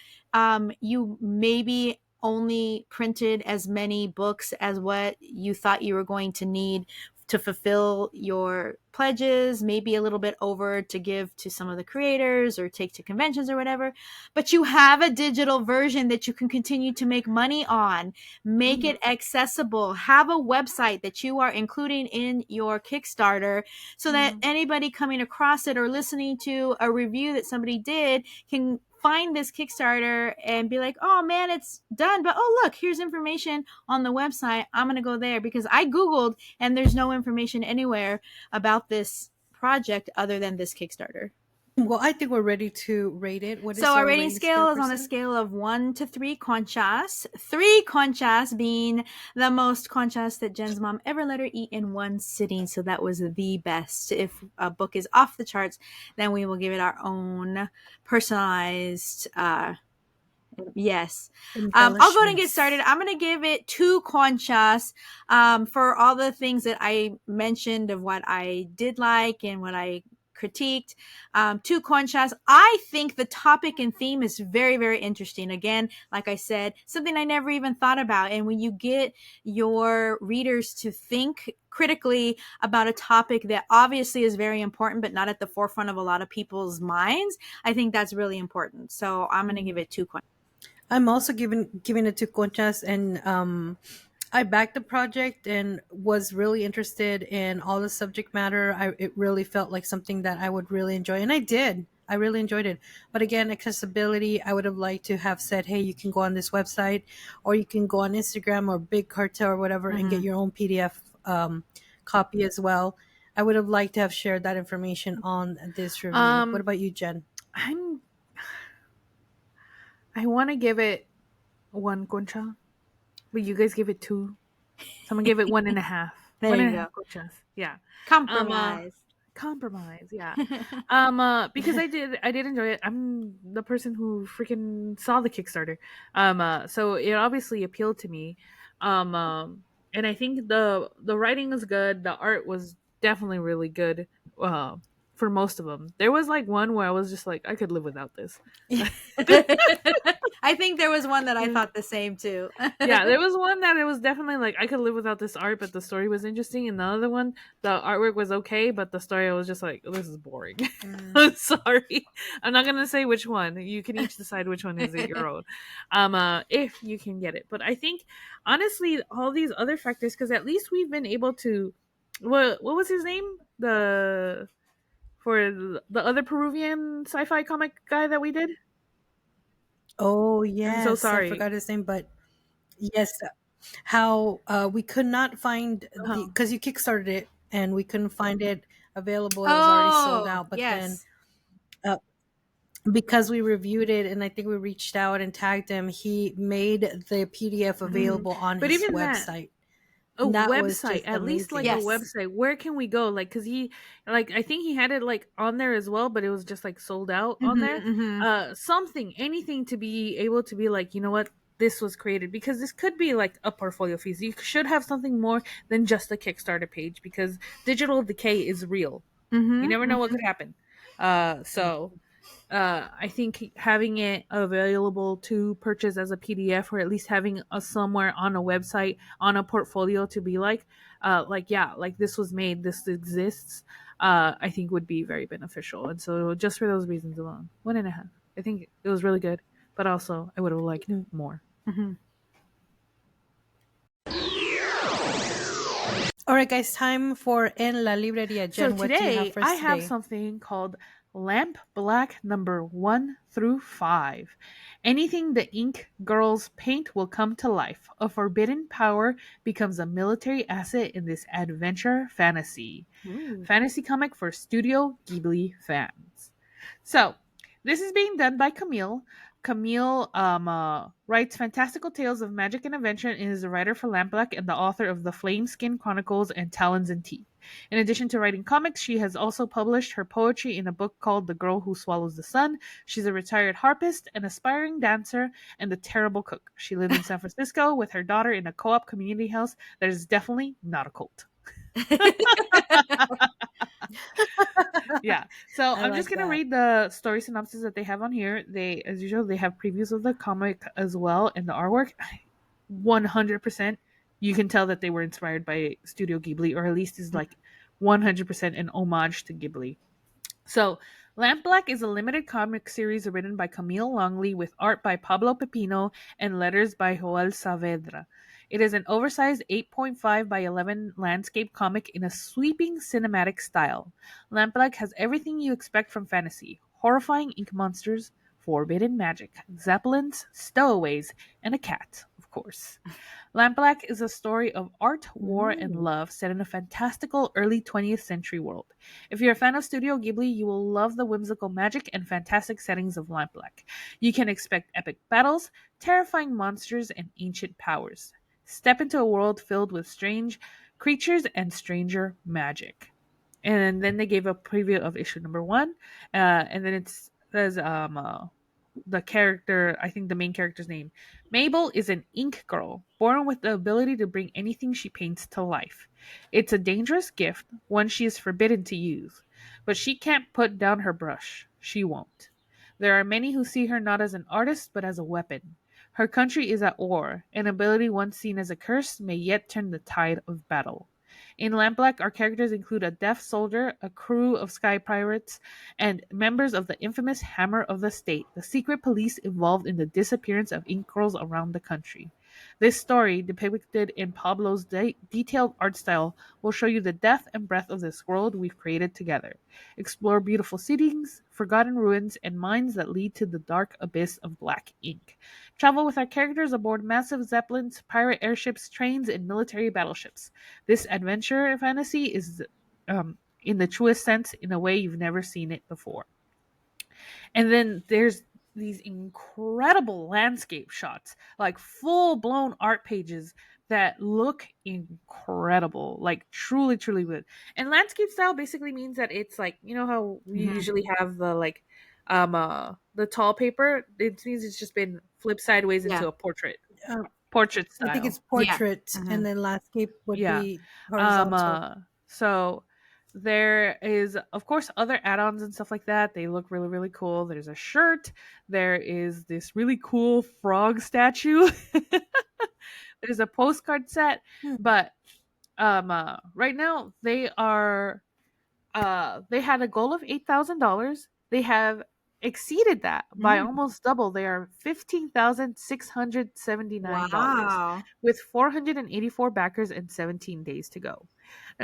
you maybe only printed as many books as what you thought you were going to need to fulfill your pledges, maybe a little bit over to give to some of the creators or take to conventions or whatever. But you have a digital version that you can continue to make money on. Make it accessible. Have a website that you are including in your Kickstarter so that anybody coming across it or listening to a review that somebody did can find this Kickstarter and be like, oh man, it's done. But oh, look, here's information on the website. I'm going to go there because I Googled and there's no information anywhere about this project other than this Kickstarter. Well, I think we're ready to rate it. What is So our rating scale is on a percent? scale of 1 to 3 conchas. 3 conchas being the most conchas that Jen's mom ever let her eat in one sitting. So that was the best. If a book is off the charts, then we will give it our own personalized yes. I'll go ahead and get started. I'm going to give it 2 conchas for all the things that I mentioned of what I did like and what I critiqued. 2 conchas. I think the topic and theme is very, very interesting. Again, like I said, something I never even thought about. And when you get your readers to think critically about a topic that obviously is very important, but not at the forefront of a lot of people's minds, I think that's really important. So I'm going to give it 2 conchas. I'm also giving it 2 conchas, and I backed the project and was really interested in all the subject matter. It really felt like something that I would really enjoy, and I did. I really enjoyed it. But again, accessibility, I would have liked to have said, hey, you can go on this website, or you can go on Instagram or Big Cartel or whatever and get your own PDF copy as well. I would have liked to have shared that information on this review. What about you, Jen? I want to give it 1 concha, but you guys give it 2. So I'm gonna give it 1.5. There you go. Conchas. Yeah. Compromise. Yeah. Because I did enjoy it. I'm the person who freaking saw the Kickstarter. So it obviously appealed to me. And I think the writing was good. The art was definitely really good. For most of them, there was like one where I was just like, I could live without this. I think there was one that I thought the same too. Yeah, there was one that it was definitely like I could live without this art, but the story was interesting. And the other one, the artwork was okay, but the story I was just like, this is boring. I'm sorry. I'm not gonna say which one. You can each decide which one is your own. If you can get it. But I think honestly, all these other factors, because at least we've been able to what was his name? For the other Peruvian sci-fi comic guy that we did. Oh, yes. I'm so sorry. I forgot his name, but yes. How we could not find because you kickstarted it and we couldn't find it available. It was already sold out. But then because we reviewed it and I think we reached out and tagged him, he made the PDF available on his website. Website, at least like a website. Where can we go? Like, cause I think he had it like on there as well, but it was just like sold out on there. Anything to be able to be like, you know what, this was created, because this could be like a portfolio piece. You should have something more than just a Kickstarter page, because digital decay is real. You never know what could happen. I think having it available to purchase as a PDF, or at least having a somewhere on a website, on a portfolio to be like this was made, this exists, I think would be very beneficial. And so just for those reasons alone, 1.5. I think it was really good, but also I would have liked more. All right, guys, time for En la Librería. So Jen, what do you have today for us I have today? something called Lamp Black number 1 through 5. Anything the ink girls paint will come to life. A forbidden power becomes a military asset in this adventure fantasy. Ooh. Fantasy comic for Studio Ghibli fans. So, this is being done by Camille. Camille writes fantastical tales of magic and adventure and is a writer for Lampblack and the author of The Flame Skin Chronicles and Talons and Teeth. In addition to writing comics, she has also published her poetry in a book called The Girl Who Swallows the Sun. She's a retired harpist, an aspiring dancer, and a terrible cook. She lives in San Francisco with her daughter in a co-op community house that is definitely not a cult. Yeah, so I'm just gonna read the story synopsis that they have on here. They, as usual, they have previews of the comic as well and the artwork. 100%, you can tell that they were inspired by Studio Ghibli, or at least is like 100% an homage to Ghibli. So, Lamp Black is a limited comic series written by Camille Longley with art by Pablo Pepino and letters by Joel Saavedra. It is an oversized 8.5 by 11 landscape comic in a sweeping cinematic style. Lamp Black has everything you expect from fantasy: horrifying ink monsters, forbidden magic, zeppelins, stowaways, and a cat, of course. Lamp Black is a story of art, war, and love set in a fantastical early 20th century world. If you're a fan of Studio Ghibli, you will love the whimsical magic and fantastic settings of Lamp Black. You can expect epic battles, terrifying monsters, and ancient powers. Step into a world filled with strange creatures and stranger magic. And then they gave a preview of issue number 1, and then it says the character, I think the main character's name. Mabel is an ink girl, born with the ability to bring anything she paints to life. It's a dangerous gift, one she is forbidden to use. But she can't put down her brush. She won't. There are many who see her not as an artist, but as a weapon. Her country is at war. An ability once seen as a curse may yet turn the tide of battle. In Lampblack, our characters include a deaf soldier, a crew of sky pirates, and members of the infamous Hammer of the State, the secret police involved in the disappearance of ink girls around the country. This story, depicted in Pablo's detailed art style, will show you the depth and breadth of this world we've created together. Explore beautiful cities, forgotten ruins, and mines that lead to the dark abyss of black ink. Travel with our characters aboard massive zeppelins, pirate airships, trains, and military battleships. This adventure fantasy is, in the truest sense, in a way you've never seen it before. And then there's these incredible landscape shots, like full-blown art pages that look incredible, like truly, truly good. And landscape style basically means that it's like, you know how we usually have the like the tall paper. It means it's just been flipped sideways into a portrait style. I think it's portrait, and then landscape would be horizontal. So there is, of course, other add-ons and stuff like that. They look really, really cool. There's a shirt. There is this really cool frog statue. There's a postcard set. But right now they are they had a goal of $8,000. They have exceeded that by almost double. They are $15,679 with 484 backers and 17 days to go.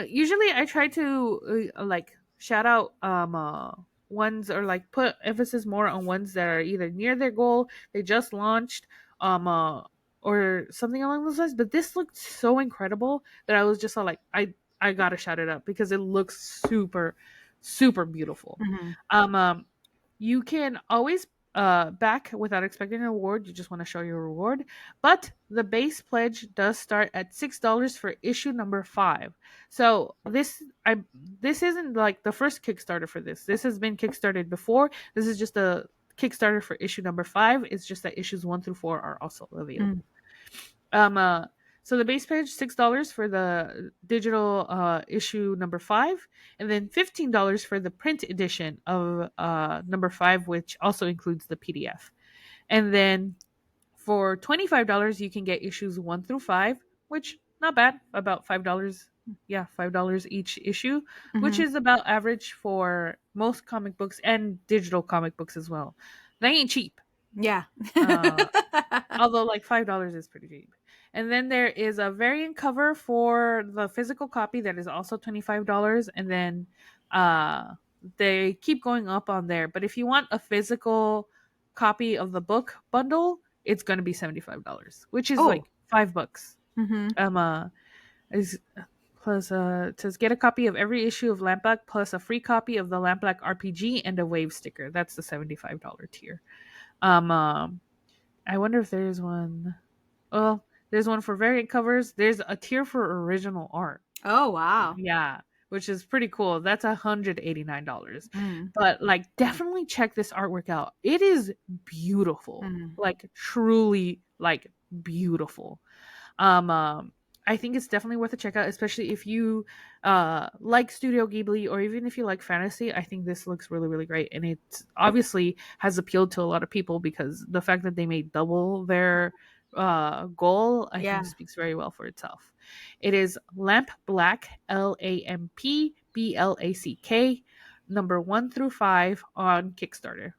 Usually I try to like shout out ones, or like put emphasis more on ones that are either near their goal, they just launched, or something along those lines. But this looked so incredible that I was just like, I gotta shout it up because it looks super, super beautiful. You can always back without expecting an award. You just want to show your reward. But the base pledge does start at $6 for issue number 5. So this isn't like the first Kickstarter for this. This has been Kickstarted before. This is just a Kickstarter for issue number 5. It's just that issues 1 through 4 are also available. So the base page, $6 for the digital issue number 5, and then $15 for the print edition of number 5, which also includes the PDF. And then for $25, you can get issues 1 through 5, which not bad, about $5. Yeah, $5 each issue, which is about average for most comic books and digital comic books as well. They ain't cheap. Yeah. Although like $5 is pretty cheap. And then there is a variant cover for the physical copy that is also $25. And then they keep going up on there. But if you want a physical copy of the book bundle, it's going to be $75, which is like $5. Mm-hmm. Is plus it says get a copy of every issue of Lampblack plus a free copy of the Lampblack RPG and a wave sticker. That's the $75 tier. I wonder if there's one. Oh, there's one for variant covers. There's a tier for original art. Oh, wow. Yeah, which is pretty cool. That's $189. Mm. But like, definitely check this artwork out. It is beautiful. Like, truly, like, beautiful. I think it's definitely worth a check out, especially if you like Studio Ghibli or even if you like fantasy. I think this looks really, really great, and it obviously has appealed to a lot of people because the fact that they made double their goal, I think speaks very well for itself. It is Lamp Black, LAMPBLACK, number 1 through 5 on Kickstarter.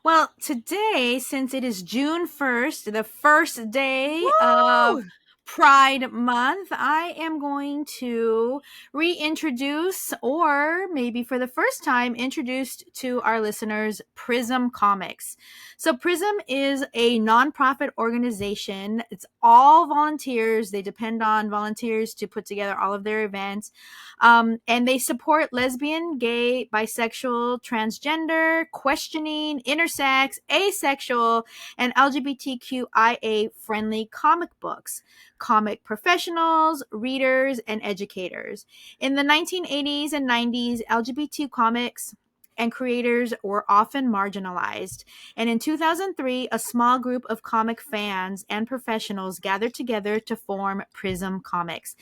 Well, today, since it is June 1st, the first day of Pride Month, I am going to reintroduce, or maybe for the first time, introduced to our listeners, Prism Comics. So Prism is a nonprofit organization. It's all volunteers. They depend on volunteers to put together all of their events. And they support lesbian, gay, bisexual, transgender, questioning, intersex, asexual, and LGBTQIA friendly comic books, comic professionals, readers, and educators. In the 1980s and 90s, LGBT comics and creators were often marginalized. And in 2003, a small group of comic fans and professionals gathered together to form Prism Comics.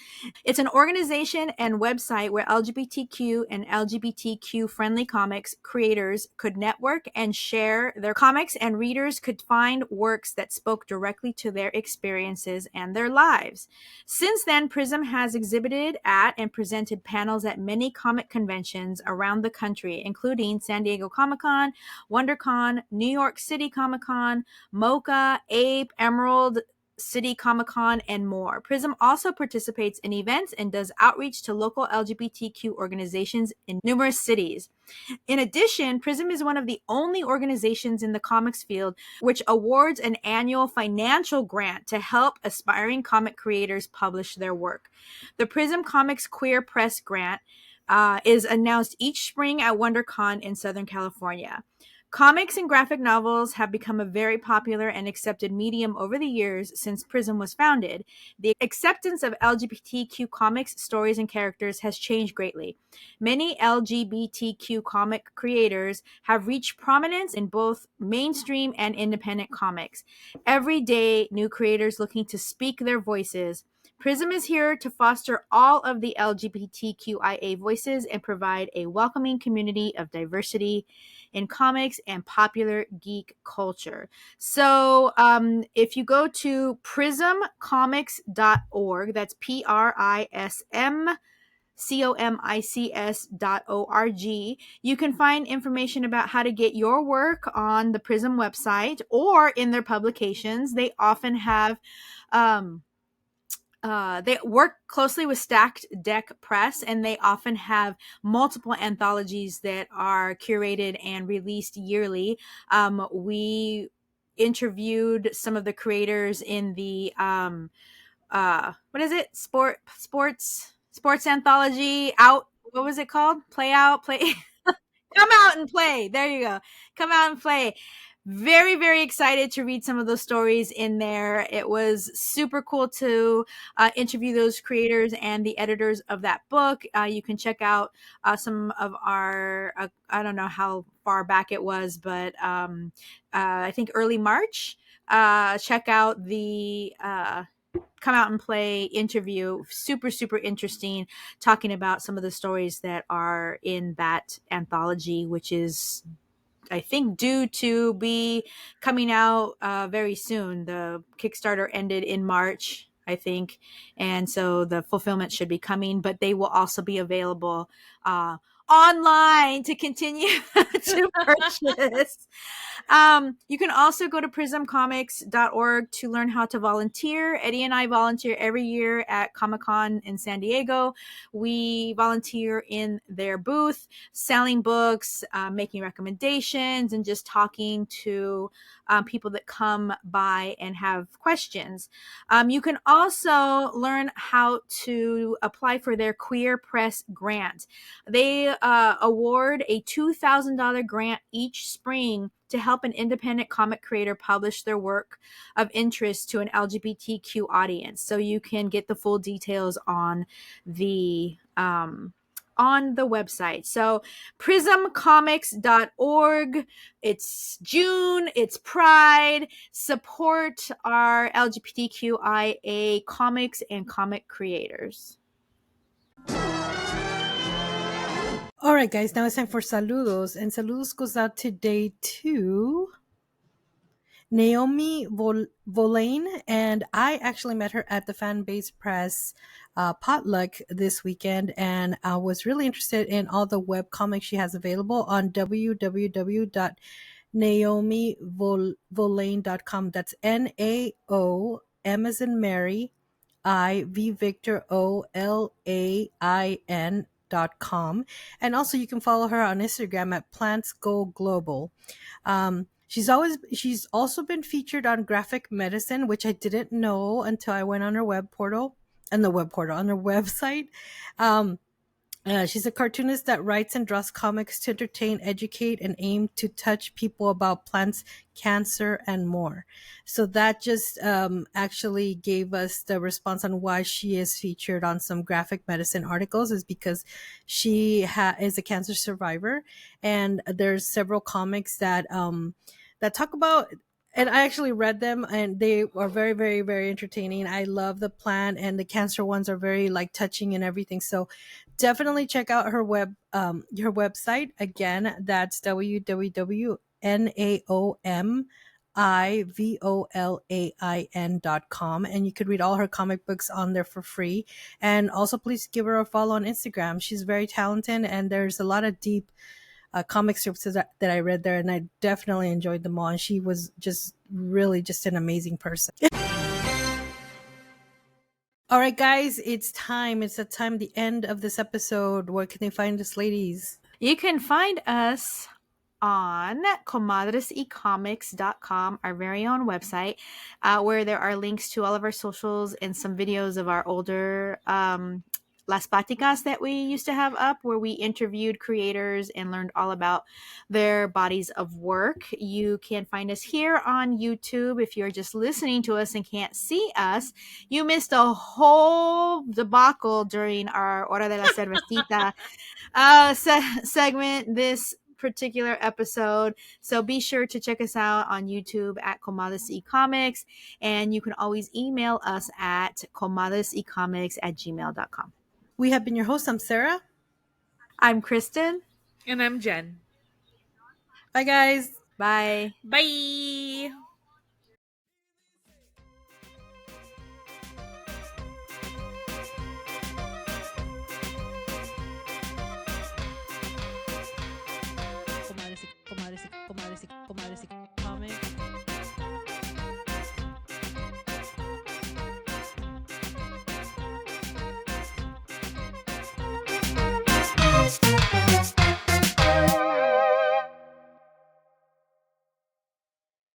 It's an organization and website where LGBTQ and LGBTQ friendly comics creators could network and share their comics, and readers could find works that spoke directly to their experiences and their lives. Since then, Prism has exhibited at and presented panels at many comic conventions around the country, including San Diego Comic-Con, WonderCon, New York City Comic-Con, MoCA, Ape, Emerald City Comic-Con, and more. Prism also participates in events and does outreach to local LGBTQ organizations in numerous cities. In addition, Prism is one of the only organizations in the comics field which awards an annual financial grant to help aspiring comic creators publish their work. The Prism Comics Queer Press Grant is announced each spring at WonderCon in Southern California. Comics and graphic novels have become a very popular and accepted medium over the years since Prism was founded. The acceptance of LGBTQ comics, stories, and characters has changed greatly. Many LGBTQ comic creators have reached prominence in both mainstream and independent comics. Every day, new creators looking to speak their voices. Prism is here to foster all of the LGBTQIA voices and provide a welcoming community of diversity in comics and popular geek culture. So if you go to prismcomics.org, that's PRISMCOMICS.org, you can find information about how to get your work on the Prism website or in their publications. They often have they work closely with Stacked Deck Press, and they often have multiple anthologies that are curated and released yearly. We interviewed some of the creators in the what is it? Sports anthology. Out. What was it called? Play Out. Play. Come out and play. There you go. Come out and play. Very, very excited to read some of those stories in there. It was super cool to interview those creators and the editors of that book. You can check out some of our, I don't know how far back it was, but I think early March. Check out the Come Out and Play interview. Super, super interesting, talking about some of the stories that are in that anthology, which is, I think, due to be coming out very soon. The Kickstarter ended in March, I think, and so the fulfillment should be coming, but they will also be available online to continue to purchase. You can also go to prismcomics.org to learn how to volunteer. Eddie and I volunteer every year at Comic-Con in San Diego. We volunteer in their booth, selling books, making recommendations, and just talking to people that come by and have questions. You can also learn how to apply for their Queer Press grant. They award a $2,000 grant each spring to help an independent comic creator publish their work of interest to an LGBTQ audience. So you can get the full details on the website. So prismcomics.org. It's June, it's Pride. Support our LGBTQIA comics and comic creators. All right, guys, now it's time for saludos. And saludos goes out today to Naomi Volain. And I actually met her at the Fan Base Press potluck this weekend. And I was really interested in all the web comics she has available on www.naomivolain.com. That's NAO, M as in Mary, I, V Victor, OLAIN.com. And also you can follow her on Instagram at Plants Go Global. She's also been featured on Graphic Medicine, which I didn't know until I went on her on her website. She's a cartoonist that writes and draws comics to entertain, educate, and aim to touch people about plants, cancer, and more. So that just actually gave us the response on why she is featured on some Graphic Medicine articles, is because she is a cancer survivor, and there's several comics that talk about. And I actually read them, and they are very, very, very entertaining. I love the plant, and the cancer ones are very like touching and everything. So definitely check out her website. Again, that's www.naomivolain.com, and you could read all her comic books on there for free. And also, please give her a follow on Instagram. She's very talented, and there's a lot of deep comic strips that I read there, and I definitely enjoyed them all. And she was just really just an amazing person. All right, guys, it's time. It's the end of this episode. Where can they find us, ladies? You can find us on comadresecomics.com, our very own website, where there are links to all of our socials and some videos of our older Las Platicas that we used to have up, where we interviewed creators and learned all about their bodies of work. You can find us here on YouTube. If you're just listening to us and can't see us, you missed a whole debacle during our Hora de la Cervecita segment this particular episode. So be sure to check us out on YouTube at Comadres Comics, and you can always email us at comadresecomics@gmail.com. We have been your hosts. I'm Sarah. I'm Kristen. And I'm Jen. Bye, guys. Bye. Bye. Comadres, comics.